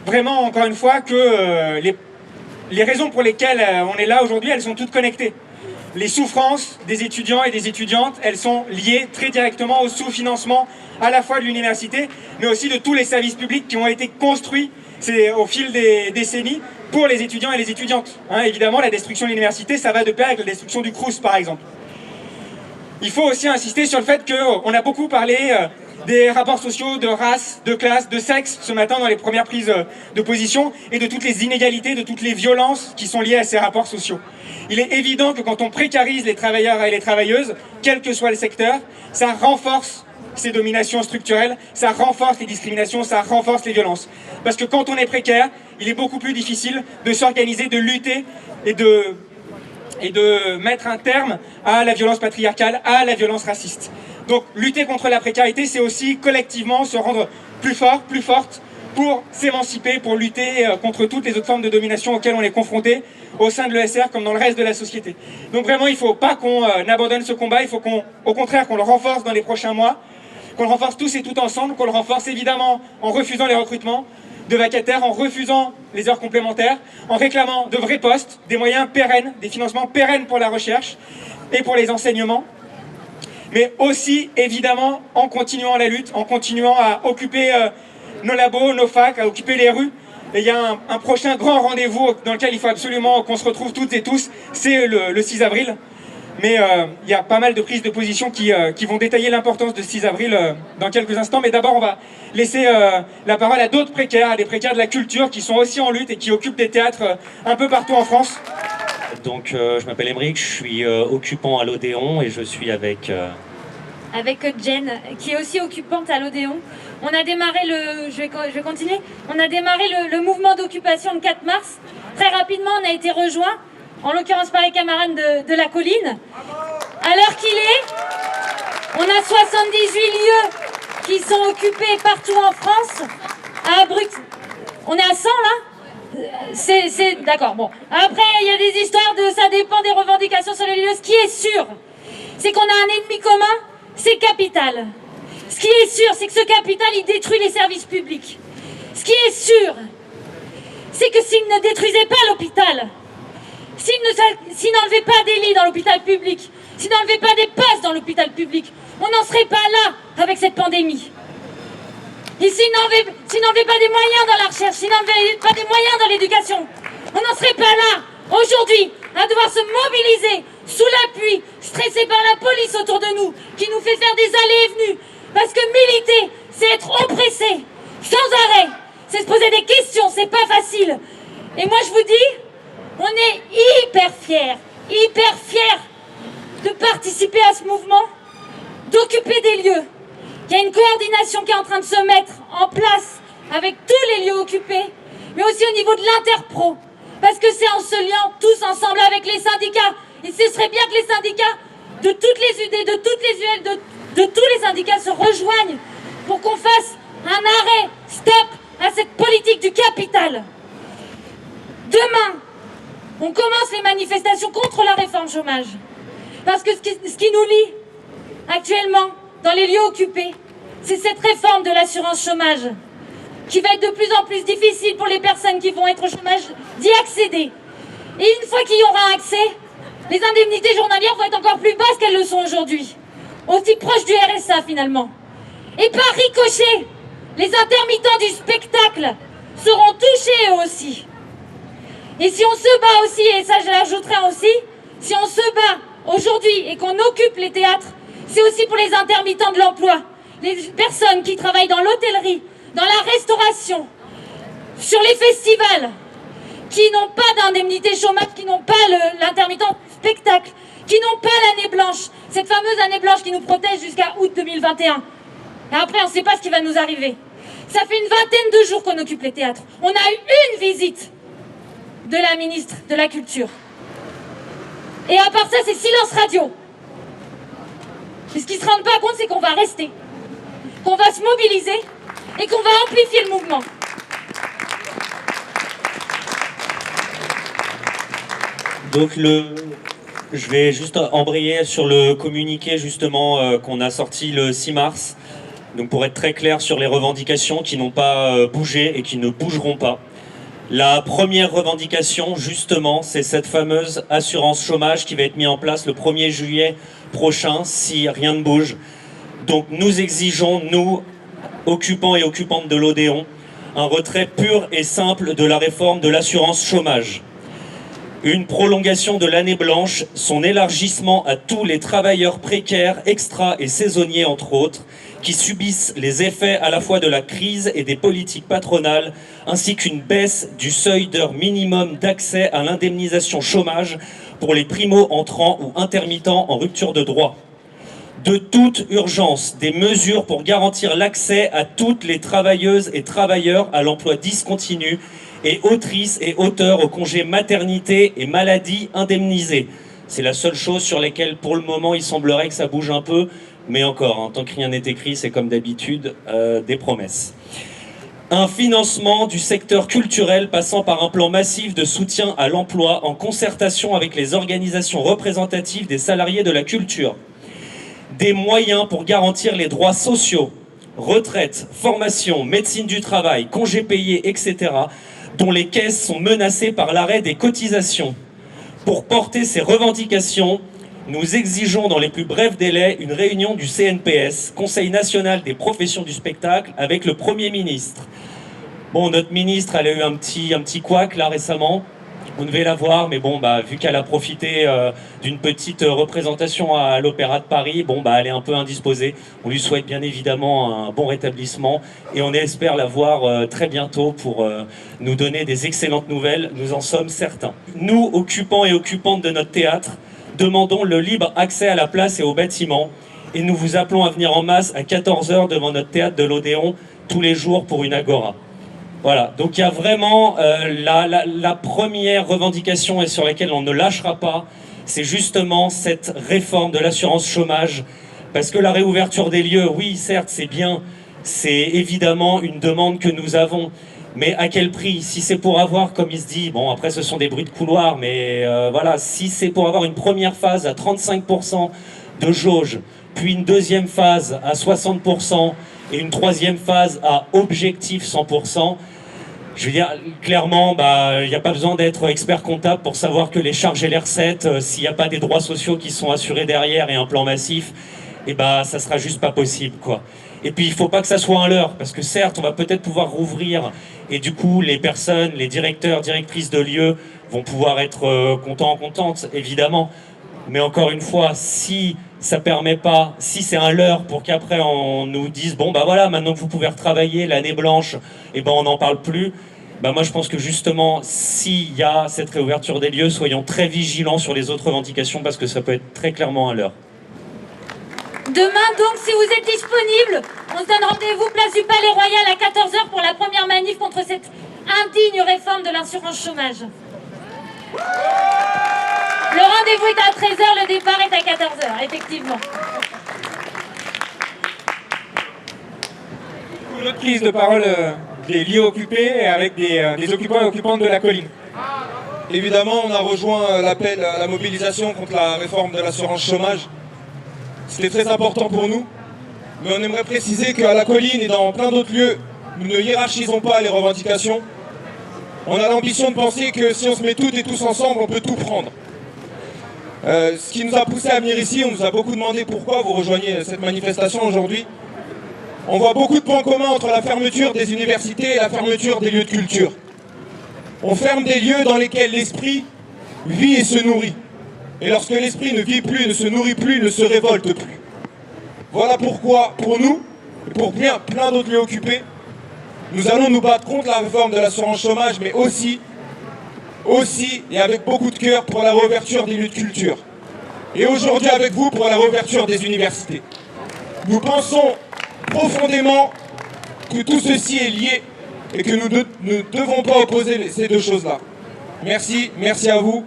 vraiment, encore une fois, que les raisons pour lesquelles on est là aujourd'hui, elles sont toutes connectées. Les souffrances des étudiants et des étudiantes, elles sont liées très directement au sous-financement à la fois de l'université, mais aussi de tous les services publics qui ont été construits au fil des décennies pour les étudiants et les étudiantes. Évidemment, la destruction de l'université, ça va de pair avec la destruction du Crous, par exemple. Il faut aussi insister sur le fait qu'on a beaucoup parlé des rapports sociaux, de race, de classe, de sexe ce matin dans les premières prises de position et de toutes les inégalités, de toutes les violences qui sont liées à ces rapports sociaux. Il est évident que quand on précarise les travailleurs et les travailleuses, quel que soit le secteur, ça renforce ces dominations structurelles, ça renforce les discriminations, ça renforce les violences. Parce que quand on est précaire, il est beaucoup plus difficile de s'organiser, de lutter et de mettre un terme à la violence patriarcale, à la violence raciste. Donc lutter contre la précarité, c'est aussi collectivement se rendre plus fort, plus forte, pour s'émanciper, pour lutter contre toutes les autres formes de domination auxquelles on est confronté au sein de l'ESR comme dans le reste de la société. Donc vraiment, il ne faut pas qu'on abandonne ce combat, il faut au contraire qu'on le renforce dans les prochains mois, qu'on le renforce tous et toutes ensemble, qu'on le renforce évidemment en refusant les recrutements de vacataires, en refusant les heures complémentaires, en réclamant de vrais postes, des moyens pérennes, des financements pérennes pour la recherche et pour les enseignements, mais aussi évidemment en continuant la lutte, en continuant à occuper nos labos, nos facs, à occuper les rues. Et il y a un prochain grand rendez-vous dans lequel il faut absolument qu'on se retrouve toutes et tous, c'est le 6 avril. Mais il y a pas mal de prises de position qui vont détailler l'importance de 6 avril dans quelques instants. Mais d'abord, on va laisser la parole à d'autres précaires, à des précaires de la culture qui sont aussi en lutte et qui occupent des théâtres un peu partout en France. Donc, je m'appelle Émeric, je suis occupant à l'Odéon et je suis avec Jen, qui est aussi occupante à l'Odéon. On a démarré je vais continuer. On a démarré le mouvement d'occupation le 4 mars. Très rapidement, on a été rejoints, en l'occurrence par les camarades de la colline. À l'heure qu'il est, on a 78 lieux qui sont occupés partout en France. À Bruxelles, on est à 100 là. C'est d'accord, bon. Après, il y a des histoires ça dépend des revendications sur les lieux. Ce qui est sûr, c'est qu'on a un ennemi commun, c'est le capital. Ce qui est sûr, c'est que ce capital, il détruit les services publics. Ce qui est sûr, c'est que s'il ne détruisait pas l'hôpital, s'il n'enlevait pas des lits dans l'hôpital public, s'il n'enlevait pas des postes dans l'hôpital public, on n'en serait pas là avec cette pandémie. Et s'il n'enlevait pas des moyens dans la recherche, s'il n'enlevait pas des moyens dans l'éducation, on n'en serait pas là aujourd'hui à devoir se mobiliser sous la pluie, stressé par la police autour de nous, qui nous fait faire des allées et venues. Parce que militer, c'est être oppressé, sans arrêt. C'est se poser des questions, c'est pas facile. Et moi je vous dis, on est hyper fiers de participer à ce mouvement, d'occuper des lieux. Il y a une coordination qui est en train de se mettre en place avec tous les lieux occupés, mais aussi au niveau de l'interpro. Parce que c'est en se liant tous ensemble avec les syndicats. Et ce serait bien que les syndicats de toutes les UD, de toutes les UL, de tous les syndicats se rejoignent pour qu'on fasse un arrêt, stop à cette politique du capital. Demain, on commence les manifestations contre la réforme chômage. Parce que ce qui nous lie actuellement dans les lieux occupés, c'est cette réforme de l'assurance chômage qui va être de plus en plus difficile pour les personnes qui vont être au chômage d'y accéder. Et une fois qu'il y aura accès, les indemnités journalières vont être encore plus basses qu'elles le sont aujourd'hui. Aussi proches du RSA finalement. Et par ricochet, les intermittents du spectacle seront touchés eux aussi. Et si on se bat aussi, et ça je l'ajouterai aussi, si on se bat aujourd'hui et qu'on occupe les théâtres, c'est aussi pour les intermittents de l'emploi, les personnes qui travaillent dans l'hôtellerie, dans la restauration, sur les festivals, qui n'ont pas d'indemnité chômage, qui n'ont pas l'intermittent spectacle, qui n'ont pas l'année blanche, cette fameuse année blanche qui nous protège jusqu'à août 2021. Et après, on ne sait pas ce qui va nous arriver. Ça fait une vingtaine de jours qu'on occupe les théâtres. On a eu une visite de la ministre de la Culture. Et à part ça, c'est silence radio. Et ce qu'ils ne se rendent pas compte, c'est qu'on va rester, qu'on va se mobiliser et qu'on va amplifier le mouvement. Donc je vais juste embrayer sur le communiqué justement qu'on a sorti le 6 mars. Donc pour être très clair sur les revendications qui n'ont pas bougé et qui ne bougeront pas. La première revendication justement, c'est cette fameuse assurance chômage qui va être mise en place le 1er juillet prochain si rien ne bouge. Donc nous exigeons, nous, occupants et occupantes de l'Odéon, un retrait pur et simple de la réforme de l'assurance chômage. Une prolongation de l'année blanche, son élargissement à tous les travailleurs précaires, extra et saisonniers entre autres, qui subissent les effets à la fois de la crise et des politiques patronales, ainsi qu'une baisse du seuil d'heure minimum d'accès à l'indemnisation chômage pour les primo-entrants ou intermittents en rupture de droit. De toute urgence, des mesures pour garantir l'accès à toutes les travailleuses et travailleurs à l'emploi discontinu et autrices et auteurs au congé maternité et maladie indemnisés. C'est la seule chose sur laquelle, pour le moment, il semblerait que ça bouge un peu, mais encore, tant que rien n'est écrit, c'est comme d'habitude des promesses. Un financement du secteur culturel passant par un plan massif de soutien à l'emploi en concertation avec les organisations représentatives des salariés de la culture. Des moyens pour garantir les droits sociaux, retraite, formation, médecine du travail, congés payés, etc., dont les caisses sont menacées par l'arrêt des cotisations. Pour porter ces revendications, nous exigeons dans les plus brefs délais une réunion du CNPS, Conseil national des professions du spectacle, avec le Premier ministre. Bon, notre ministre, elle a eu un petit couac là récemment. On devait la voir, mais bon, vu qu'elle a profité d'une petite représentation à l'Opéra de Paris, elle est un peu indisposée. On lui souhaite bien évidemment un bon rétablissement et on espère la voir très bientôt pour nous donner des excellentes nouvelles, nous en sommes certains. Nous, occupants et occupantes de notre théâtre, demandons le libre accès à la place et au bâtiment et nous vous appelons à venir en masse à 14h devant notre théâtre de l'Odéon tous les jours pour une agora. Voilà, donc il y a vraiment la première revendication et sur laquelle on ne lâchera pas, c'est justement cette réforme de l'assurance chômage. Parce que la réouverture des lieux, oui, certes, c'est bien, c'est évidemment une demande que nous avons. Mais à quel prix? Si c'est pour avoir, comme il se dit, bon après ce sont des bruits de couloir, mais voilà, si c'est pour avoir une première phase à 35% de jauge, puis une deuxième phase à 60% et une troisième phase à objectif 100%, je veux dire, clairement, il n'y a pas besoin d'être expert comptable pour savoir que les charges et les recettes, s'il n'y a pas des droits sociaux qui sont assurés derrière et un plan massif, ça sera juste pas possible, quoi. Et puis, il ne faut pas que ça soit un leurre, parce que certes, on va peut-être pouvoir rouvrir, et du coup, les personnes, les directeurs, directrices de lieux vont pouvoir être contentes, évidemment. Mais encore une fois, si ça permet pas, si c'est un leurre pour qu'après on nous dise voilà, maintenant que vous pouvez retravailler l'année blanche, on n'en parle plus. Moi je pense que justement, s'il y a cette réouverture des lieux, soyons très vigilants sur les autres revendications parce que ça peut être très clairement un leurre. Demain donc, si vous êtes disponible, on se donne rendez-vous place du Palais Royal à 14h pour la première manif contre cette indigne réforme de l'assurance chômage. Le rendez-vous est à 13h, le départ est à 14h, effectivement. Une autre prise de parole des lieux occupés avec des occupants et occupantes de la colline. Évidemment, on a rejoint l'appel à la mobilisation contre la réforme de l'assurance chômage. C'était très important pour nous, mais on aimerait préciser qu'à la colline et dans plein d'autres lieux, nous ne hiérarchisons pas les revendications. On a l'ambition de penser que si on se met toutes et tous ensemble, on peut tout prendre. Ce qui nous a poussé à venir ici, on nous a beaucoup demandé pourquoi vous rejoignez cette manifestation aujourd'hui. On voit beaucoup de points communs entre la fermeture des universités et la fermeture des lieux de culture. On ferme des lieux dans lesquels l'esprit vit et se nourrit. Et lorsque l'esprit ne vit plus, ne se nourrit plus, ne se révolte plus. Voilà pourquoi, pour nous, et pour plein d'autres lieux occupés, nous allons nous battre contre la réforme de l'assurance chômage, mais aussi et avec beaucoup de cœur pour la réouverture des lieux de culture. Et aujourd'hui avec vous pour la réouverture des universités. Nous pensons profondément que tout ceci est lié et que nous ne devons pas opposer ces deux choses-là. Merci à vous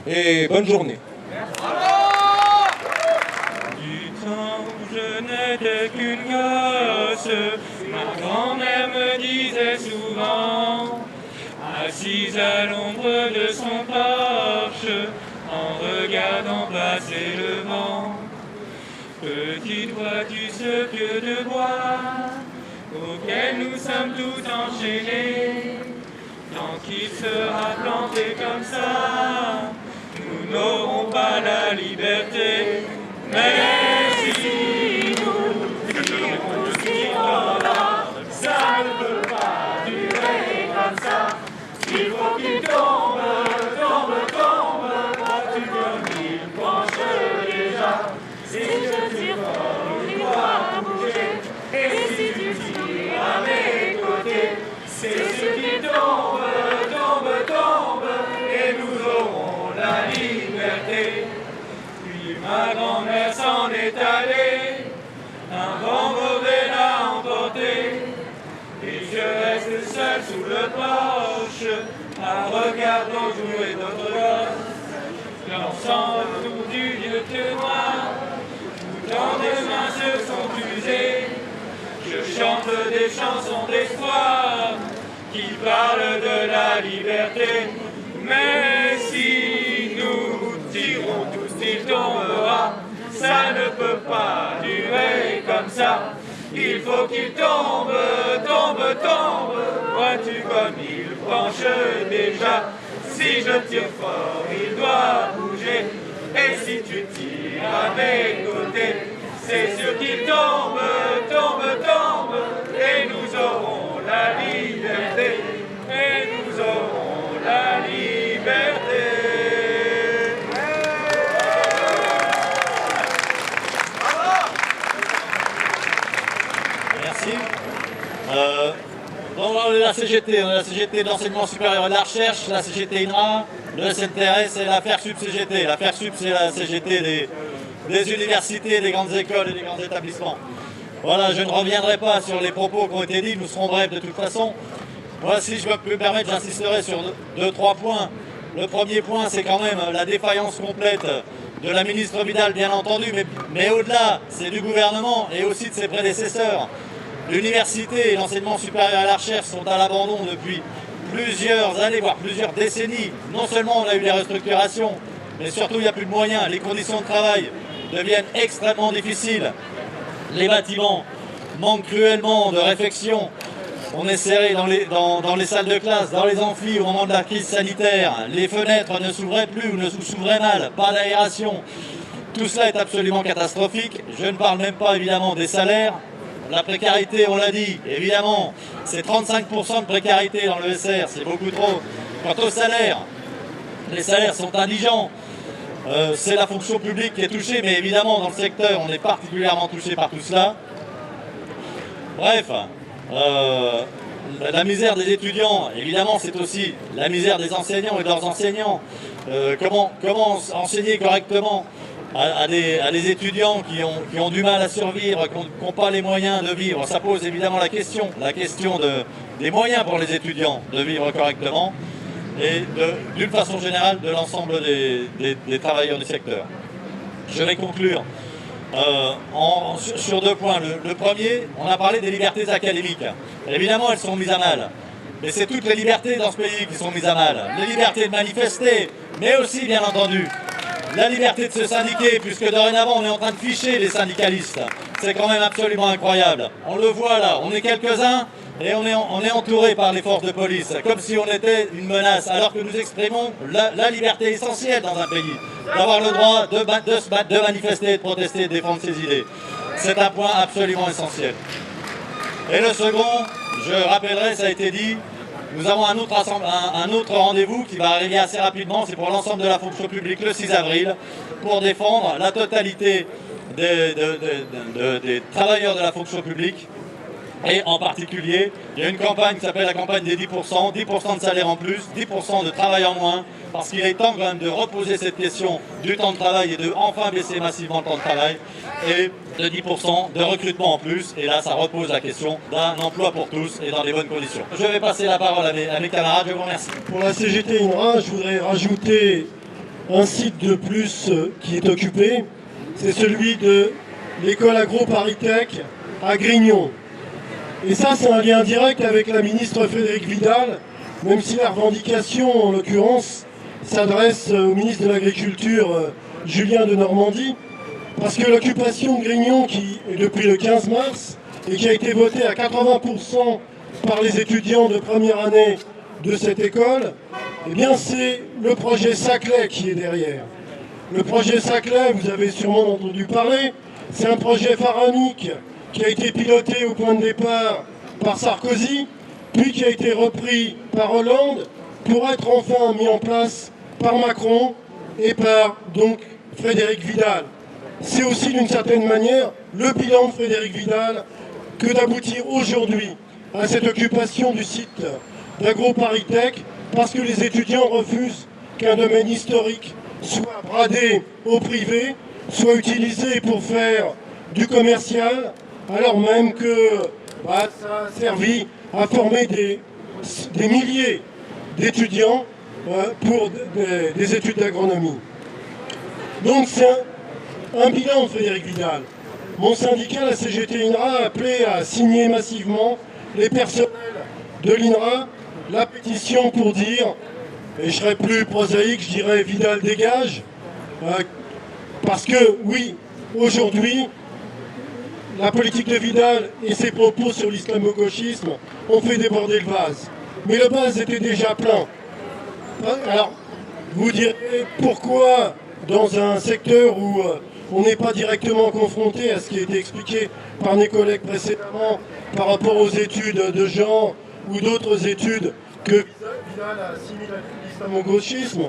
et bonne journée. Du temps où je n'étais qu'une gosse, ma grand-mère me disait souvent, assise à l'ombre de son porche, en regardant passer le vent. Petite vois-tu ce pieu de bois, auquel nous sommes tous enchaînés. Tant qu'il sera planté comme ça, nous n'aurons pas la liberté. Mais si nous vivons là, ça ne peut pas durer comme ça. Il faut qu'il tombe Ma grand-mère s'en est allée, un vent mauvais l'a emporté, et je reste seul sous le porche, à regarder jouer d'autres gosses. L'ensemble autour du vieux noir, où tant de mains se sont usées. Je chante des chansons d'espoir qui parlent de la liberté. Mais si nous tirons tous, il tombera. Ça ne peut pas durer comme ça. Il faut qu'il tombe, tombe, tombe. Vois-tu comme il penche déjà? Si je tire fort, il doit bouger. Et si tu tires à mes côtés, c'est sûr qu'il tombe, tombe, tombe. Et nous aurons la liberté. Et nous aurons la liberté. Merci. On est la CGT, on est la CGT de l'enseignement supérieur et de la recherche, la CGT INRA, le CNTRS et la FERSUP CGT. La FERSUP, c'est la CGT des universités, des grandes écoles et des grands établissements. Voilà, je ne reviendrai pas sur les propos qui ont été dits, nous serons brefs de toute façon. Moi, si je peux me permettre, j'insisterai sur 2-3 points. Le premier point, c'est quand même la défaillance complète de la ministre Vidal, bien entendu, mais au-delà, c'est du gouvernement et aussi de ses prédécesseurs. L'université et l'enseignement supérieur à la recherche sont à l'abandon depuis plusieurs années, voire plusieurs décennies. Non seulement on a eu des restructurations, mais surtout il n'y a plus de moyens. Les conditions de travail deviennent extrêmement difficiles. Les bâtiments manquent cruellement de réfection. On est serré dans les salles de classe, dans les amphis au moment de la crise sanitaire. Les fenêtres ne s'ouvraient plus ou ne s'ouvraient mal, pas d'aération. Tout cela est absolument catastrophique. Je ne parle même pas évidemment des salaires. La précarité, on l'a dit, évidemment, c'est 35% de précarité dans le SR, c'est beaucoup trop. Quant aux salaires, les salaires sont indigents. C'est la fonction publique qui est touchée, mais évidemment, dans le secteur, on est particulièrement touché par tout cela. Bref, la misère des étudiants, évidemment, c'est aussi la misère des enseignants et de leurs enseignants. Comment enseigner correctement à des étudiants qui ont du mal à survivre, qui n'ont pas les moyens de vivre? Ça pose évidemment la question des moyens pour les étudiants de vivre correctement et d'une façon générale de l'ensemble des travailleurs du secteur. Je vais conclure sur 2 points. Le premier, on a parlé des libertés académiques. Évidemment, elles sont mises à mal. Mais c'est toutes les libertés dans ce pays qui sont mises à mal. Les libertés de manifester, mais aussi, bien entendu, la liberté de se syndiquer, puisque dorénavant, on est en train de ficher les syndicalistes. C'est quand même absolument incroyable. On le voit là, on est quelques-uns et on est entouré par les forces de police, comme si on était une menace, alors que nous exprimons la liberté essentielle dans un pays, d'avoir le droit de manifester, de protester, de défendre ses idées. C'est un point absolument essentiel. Et le second, je rappellerai, ça a été dit, nous avons un autre rendez-vous qui va arriver assez rapidement, c'est pour l'ensemble de la fonction publique le 6 avril, pour défendre la totalité des travailleurs de la fonction publique. Et en particulier, il y a une campagne qui s'appelle la campagne des 10%, 10% de salaire en plus, 10% de travail en moins, parce qu'il est temps quand même de reposer cette question du temps de travail et de enfin baisser massivement le temps de travail, et de 10% de recrutement en plus, et là ça repose la question d'un emploi pour tous et dans les bonnes conditions. Je vais passer la parole à mes camarades, je vous remercie. Pour la CGT INRA, je voudrais rajouter un site de plus qui est occupé, c'est celui de l'école agro-paritech à Grignon. Et ça, c'est un lien direct avec la ministre Frédérique Vidal, même si la revendication, en l'occurrence, s'adresse au ministre de l'Agriculture, Julien de Normandie, parce que l'occupation de Grignon, qui est depuis le 15 mars, et qui a été votée à 80% par les étudiants de première année de cette école, eh bien c'est le projet Saclay qui est derrière. Le projet Saclay, vous avez sûrement entendu parler, c'est un projet pharaonique qui a été piloté au point de départ par Sarkozy, puis qui a été repris par Hollande, pour être enfin mis en place par Macron et par donc Frédérique Vidal. C'est aussi d'une certaine manière le bilan de Frédérique Vidal que d'aboutir aujourd'hui à cette occupation du site d'agro-paritech, parce que les étudiants refusent qu'un domaine historique soit bradé au privé, soit utilisé pour faire du commercial, alors même que ça a servi à former des milliers d'étudiants pour des études d'agronomie. Donc c'est un bilan, Frédéric Vidal. Mon syndicat, la CGT INRA, a appelé à signer massivement les personnels de l'INRA la pétition pour dire, et je serais plus prosaïque, je dirais Vidal dégage, parce que oui, aujourd'hui, la politique de Vidal et ses propos sur l'islamo-gauchisme ont fait déborder le vase. Mais le vase était déjà plein. Alors, vous direz pourquoi dans un secteur où on n'est pas directement confronté à ce qui a été expliqué par mes collègues précédemment par rapport aux études de genre ou d'autres études que Vidal a assimilé à l'islamo-gauchisme.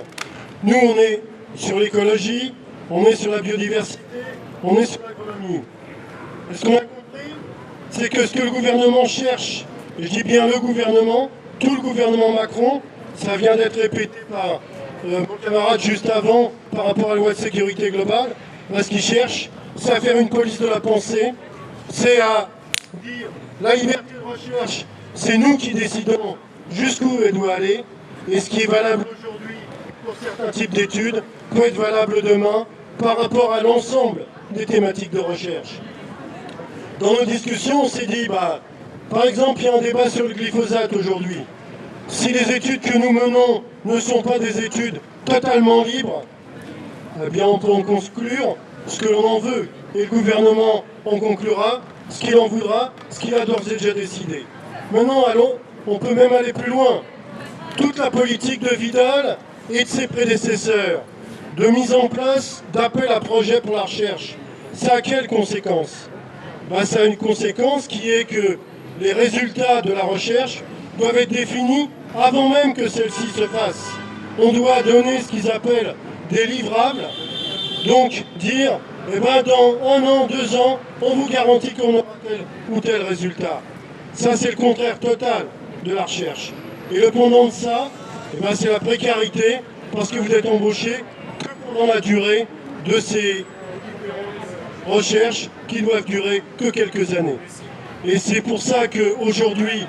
Nous, on est sur l'écologie, on est sur la biodiversité, on est sur l'agronomie. Et ce qu'on a compris, c'est que ce que le gouvernement cherche, et je dis bien le gouvernement, tout le gouvernement Macron, ça vient d'être répété par mon camarade juste avant par rapport à la loi de sécurité globale, ce qu'il cherche, c'est à faire une police de la pensée, c'est à dire la liberté de recherche, c'est nous qui décidons jusqu'où elle doit aller, et ce qui est valable aujourd'hui pour certains types d'études peut être valable demain par rapport à l'ensemble des thématiques de recherche. Dans nos discussions, on s'est dit, par exemple, il y a un débat sur le glyphosate aujourd'hui. Si les études que nous menons ne sont pas des études totalement libres, eh bien on peut en conclure ce que l'on en veut. Et le gouvernement en conclura ce qu'il en voudra, ce qu'il a d'ores et déjà décidé. Maintenant, allons, on peut même aller plus loin. Toute la politique de Vidal et de ses prédécesseurs, de mise en place d'appels à projets pour la recherche, ça a quelles conséquences? Ça a une conséquence qui est que les résultats de la recherche doivent être définis avant même que celle-ci se fasse. On doit donner ce qu'ils appellent des livrables, donc dire, dans 1 an, 2 ans, on vous garantit qu'on aura tel ou tel résultat. Ça, c'est le contraire total de la recherche. Et le pendant de ça, c'est la précarité, parce que vous êtes embauché que pendant la durée de ces recherches qui doivent durer que quelques années. Et c'est pour ça qu'aujourd'hui,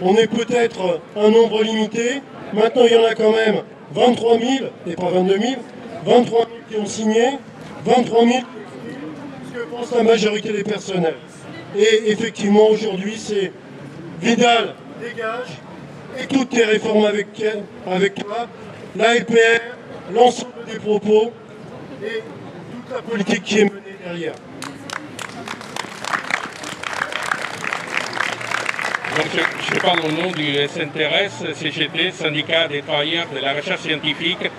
on est peut-être un nombre limité. Maintenant, il y en a quand même 23 000, et pas 22 000, 23 000 qui ont signé, 23 000 ce que pense la majorité des personnels. Et effectivement, aujourd'hui, c'est Vidal, dégage, et toutes tes réformes avec toi, la LPR, l'ensemble des propos, et toute la politique qui est menée derrière. Donc je parle au nom du SNTRS, CGT, Syndicat des travailleurs de la recherche scientifique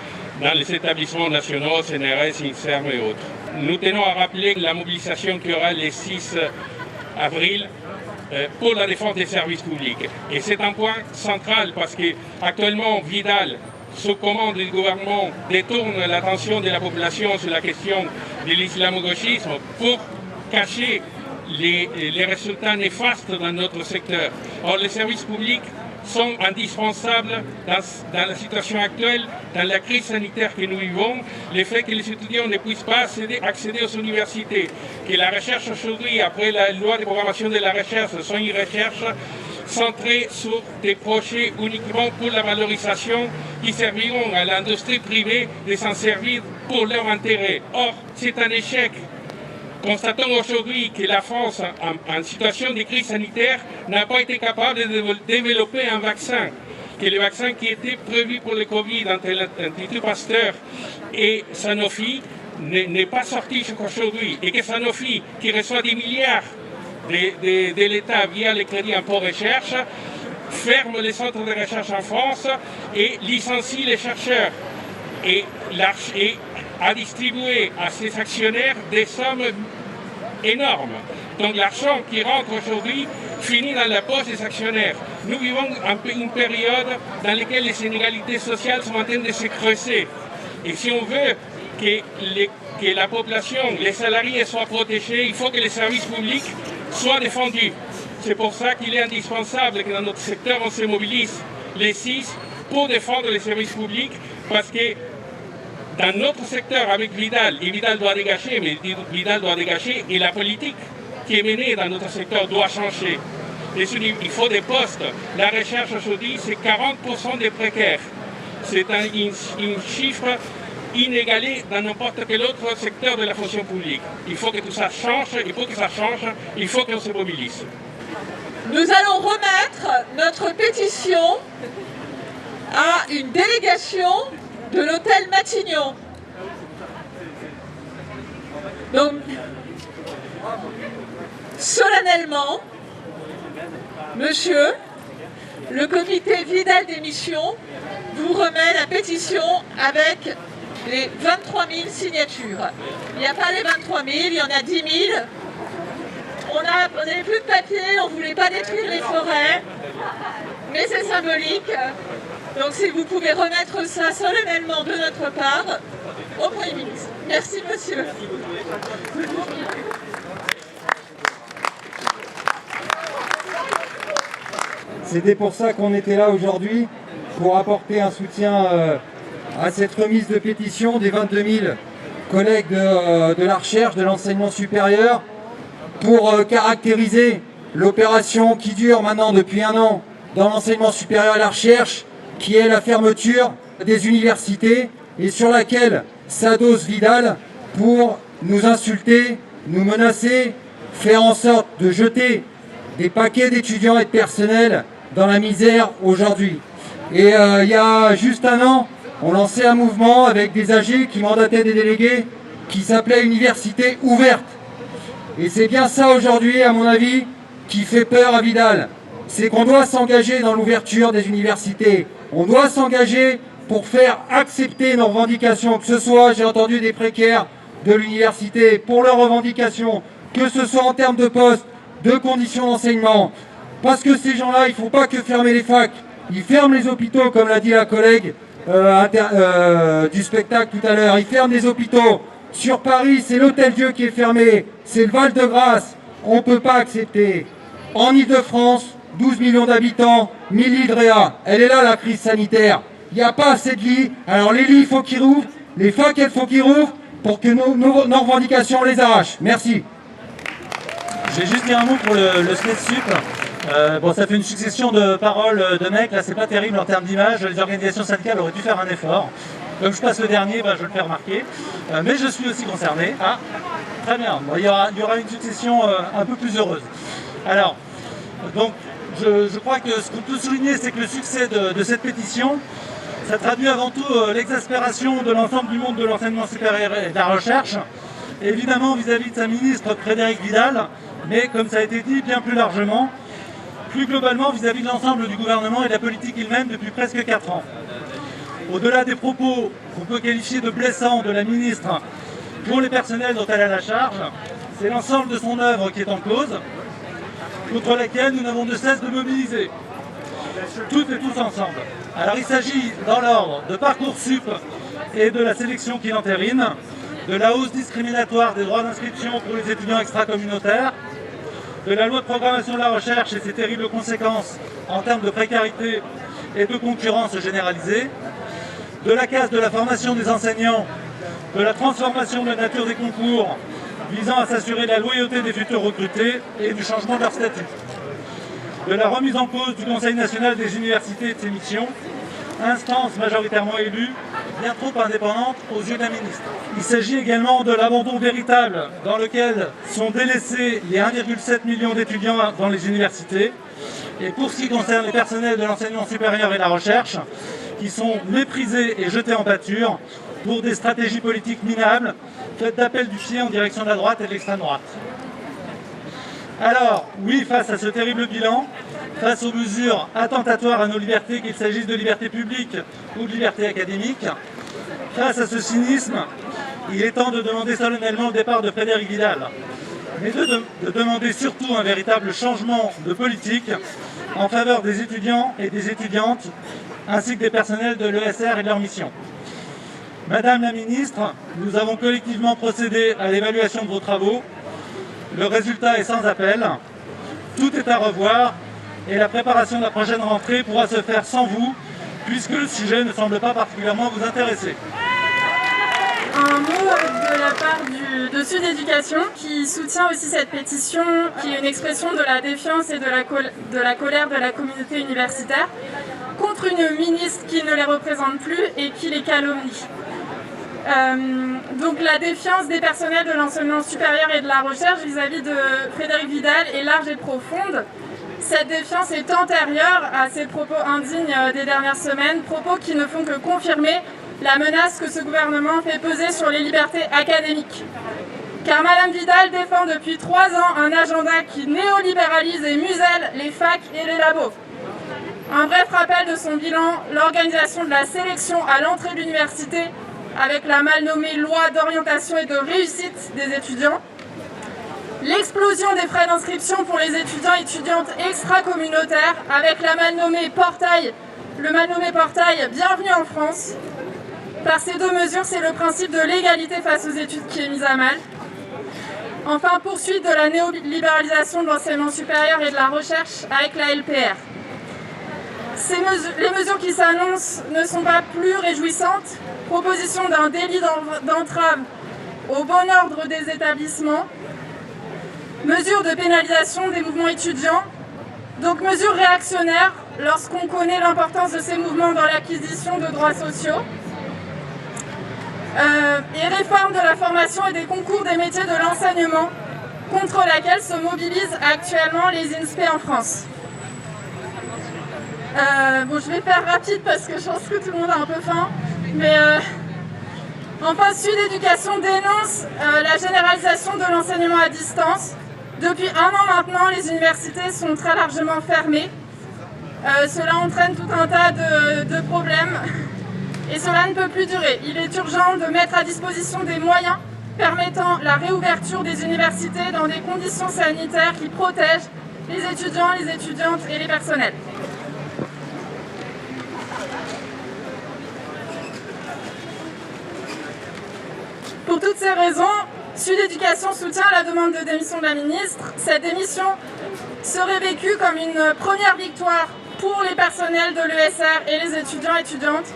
dans les établissements nationaux, CNRS, INSERM et autres. Nous tenons à rappeler la mobilisation qui aura le 6 avril pour la défense des services publics. Et c'est un point central parce qu'actuellement, Vidal, sous commande du gouvernement, détourne l'attention de la population sur la question de l'islamo-gauchisme pour cacher les résultats néfastes dans notre secteur. Or, les services publics sont indispensables dans la situation actuelle, dans la crise sanitaire que nous vivons, le fait que les étudiants ne puissent pas accéder aux universités, que la recherche aujourd'hui, après la loi de programmation de la recherche, soit une recherche centrée sur des projets uniquement pour la valorisation qui serviront à l'industrie privée de s'en servir pour leur intérêt. Or, c'est un échec. Constatons aujourd'hui que la France, en situation de crise sanitaire, n'a pas été capable de développer un vaccin. Que le vaccin qui était prévu pour le Covid entre l'Institut Pasteur et Sanofi n'est pas sorti jusqu'aujourd'hui. Et que Sanofi, qui reçoit des milliards de l'État via les crédits impôt recherche, ferme les centres de recherche en France et licencie les chercheurs. Et a distribué à ses actionnaires des sommes énormes. Donc l'argent qui rentre aujourd'hui finit dans la poche des actionnaires. Nous vivons une période dans laquelle les inégalités sociales sont en train de se creuser. Et si on veut que la population, les salariés soient protégés, il faut que les services publics soient défendus. C'est pour ça qu'il est indispensable que dans notre secteur, on se mobilise les 6 pour défendre les services publics, parce que Dans notre secteur, avec Vidal, et Vidal doit dégager, mais Vidal doit dégager, et la politique qui est menée dans notre secteur doit changer. Il faut des postes. La recherche aujourd'hui, c'est 40% des précaires. C'est un chiffre inégalé dans n'importe quel autre secteur de la fonction publique. Il faut que tout ça change, et pour que ça change, il faut qu'on se mobilise. Nous allons remettre notre pétition à une délégation de l'hôtel Matignon. Donc, solennellement, monsieur, le comité Vidal démission vous remet la pétition avec les 23 000 signatures. Il n'y a pas les 23 000, il y en a 10 000. On n'avait plus de papier, on ne voulait pas détruire les forêts, mais c'est symbolique. Donc si vous pouvez remettre ça solennellement de notre part au Premier ministre. Merci monsieur. C'était pour ça qu'on était là aujourd'hui, pour apporter un soutien à cette remise de pétition des 22 000 collègues de la recherche, de l'enseignement supérieur, pour caractériser l'opération qui dure maintenant depuis 1 an dans l'enseignement supérieur et la recherche, qui est la fermeture des universités et sur laquelle s'adosse Vidal pour nous insulter, nous menacer, faire en sorte de jeter des paquets d'étudiants et de personnel dans la misère aujourd'hui. Et il y a juste 1 an, on lançait un mouvement avec des AG qui mandataient des délégués qui s'appelait Université ouverte. Et c'est bien ça aujourd'hui, à mon avis, qui fait peur à Vidal. C'est qu'on doit s'engager dans l'ouverture des universités. On doit s'engager pour faire accepter nos revendications, que ce soit, j'ai entendu des précaires de l'université, pour leurs revendications, que ce soit en termes de postes, de conditions d'enseignement. Parce que ces gens-là, il ne faut pas que fermer les facs. Ils ferment les hôpitaux, comme l'a dit la collègue du spectacle tout à l'heure. Ils ferment les hôpitaux. Sur Paris, c'est l'Hôtel-Dieu qui est fermé. C'est le Val-de-Grâce. On ne peut pas accepter. En Ile-de-France, 12 millions d'habitants, 1000 lits de réa. Elle est là, la crise sanitaire. Il n'y a pas assez de lits. Alors les lits, il faut qu'ils rouvrent. Les facs, il faut qu'ils rouvrent pour que nos revendications, on les arrache. Merci. Je vais juste dire un mot pour le SNES-Sup. Bon, ça fait une succession de paroles de mecs. Là, c'est pas terrible en termes d'image. Les organisations syndicales auraient dû faire un effort. Comme je passe le dernier, je le fais remarquer. Mais je suis aussi concerné. Ah, très bien. Bon, il y aura une succession un peu plus heureuse. Alors, donc, je crois que ce qu'on peut souligner, c'est que le succès de cette pétition, ça traduit avant tout l'exaspération de l'ensemble du monde de l'enseignement supérieur et de la recherche, évidemment vis-à-vis de sa ministre Frédérique Vidal, mais comme ça a été dit, bien plus largement, plus globalement vis-à-vis de l'ensemble du gouvernement et de la politique qu'il mène depuis presque 4 ans. Au-delà des propos qu'on peut qualifier de blessants de la ministre pour les personnels dont elle a la charge, c'est l'ensemble de son œuvre qui est en cause, contre laquelle nous n'avons de cesse de mobiliser, toutes et tous ensemble. Alors il s'agit, dans l'ordre, de Parcoursup et de la sélection qui l'entérine, de la hausse discriminatoire des droits d'inscription pour les étudiants extracommunautaires, de la loi de programmation de la recherche et ses terribles conséquences en termes de précarité et de concurrence généralisée, de la casse de la formation des enseignants, de la transformation de la nature des concours visant à s'assurer la loyauté des futurs recrutés et du changement de leur statut, de la remise en cause du Conseil national des universités et de ses missions, instance majoritairement élue, bien trop indépendante aux yeux de la ministre. Il s'agit également de l'abandon véritable dans lequel sont délaissés les 1,7 million d'étudiants dans les universités, et pour ce qui concerne les personnels de l'enseignement supérieur et la recherche, qui sont méprisés et jetés en pâture pour des stratégies politiques minables, faites d'appel du pied en direction de la droite et de l'extrême droite. Alors, oui, face à ce terrible bilan, face aux mesures attentatoires à nos libertés, qu'il s'agisse de liberté publique ou de liberté académique, face à ce cynisme, il est temps de demander solennellement le départ de Frédérique Vidal, mais de demander surtout un véritable changement de politique en faveur des étudiants et des étudiantes, ainsi que des personnels de l'ESR et de leur mission. Madame la ministre, nous avons collectivement procédé à l'évaluation de vos travaux. Le résultat est sans appel. Tout est à revoir et la préparation de la prochaine rentrée pourra se faire sans vous, puisque le sujet ne semble pas particulièrement vous intéresser. un mot de la part de Sud Éducation qui soutient aussi cette pétition qui est une expression de la défiance et de la colère de la communauté universitaire contre une ministre qui ne les représente plus et qui les calomnie. Donc la défiance des personnels de l'enseignement supérieur et de la recherche vis-à-vis de Frédérique Vidal est large et profonde. Cette défiance est antérieure à ses propos indignes des dernières semaines, propos qui ne font que confirmer la menace que ce gouvernement fait peser sur les libertés académiques. Car Madame Vidal défend depuis 3 ans un agenda qui néolibéralise et muselle les facs et les labos. Un bref rappel de son bilan, l'organisation de la sélection à l'entrée de l'université avec la mal nommée loi d'orientation et de réussite des étudiants, l'explosion des frais d'inscription pour les étudiants et étudiantes extra-communautaires avec le mal nommé portail Bienvenue en France. Par ces 2 mesures, c'est le principe de l'égalité face aux études qui est mis à mal. Enfin, poursuite de la néolibéralisation de l'enseignement supérieur et de la recherche avec la LPR. Les mesures qui s'annoncent ne sont pas plus réjouissantes. Proposition d'un délit d'entrave au bon ordre des établissements. Mesures de pénalisation des mouvements étudiants. Donc mesures réactionnaires lorsqu'on connaît l'importance de ces mouvements dans l'acquisition de droits sociaux. Et réforme de la formation et des concours des métiers de l'enseignement, contre laquelle se mobilisent actuellement les INSPE en France. Je vais faire rapide parce que je pense que tout le monde a un peu faim. Mais enfin, Sud Éducation dénonce la généralisation de l'enseignement à distance. Depuis 1 an maintenant, les universités sont très largement fermées. Cela entraîne tout un tas de problèmes. Et cela ne peut plus durer. Il est urgent de mettre à disposition des moyens permettant la réouverture des universités dans des conditions sanitaires qui protègent les étudiants, les étudiantes et les personnels. Pour toutes ces raisons, Sud Éducation soutient la demande de démission de la ministre. Cette démission serait vécue comme une première victoire pour les personnels de l'ESR et les étudiants et étudiantes,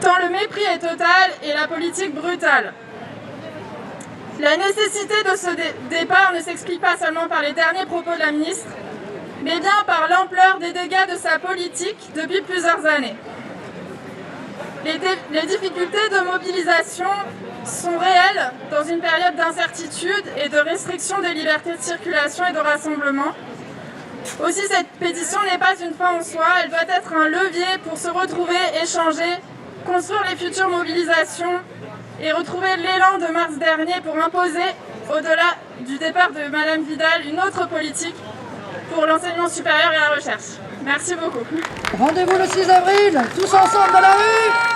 tant le mépris est total et la politique brutale. La nécessité de ce départ ne s'explique pas seulement par les derniers propos de la ministre, mais bien par l'ampleur des dégâts de sa politique depuis plusieurs années. Les difficultés de mobilisation sont réelles dans une période d'incertitude et de restriction des libertés de circulation et de rassemblement. Aussi, cette pétition n'est pas une fin en soi, elle doit être un levier pour se retrouver, échanger, construire les futures mobilisations et retrouver l'élan de mars dernier pour imposer, au-delà du départ de Madame Vidal, une autre politique pour l'enseignement supérieur et la recherche. Merci beaucoup. Rendez-vous le 6 avril, tous ensemble dans la rue.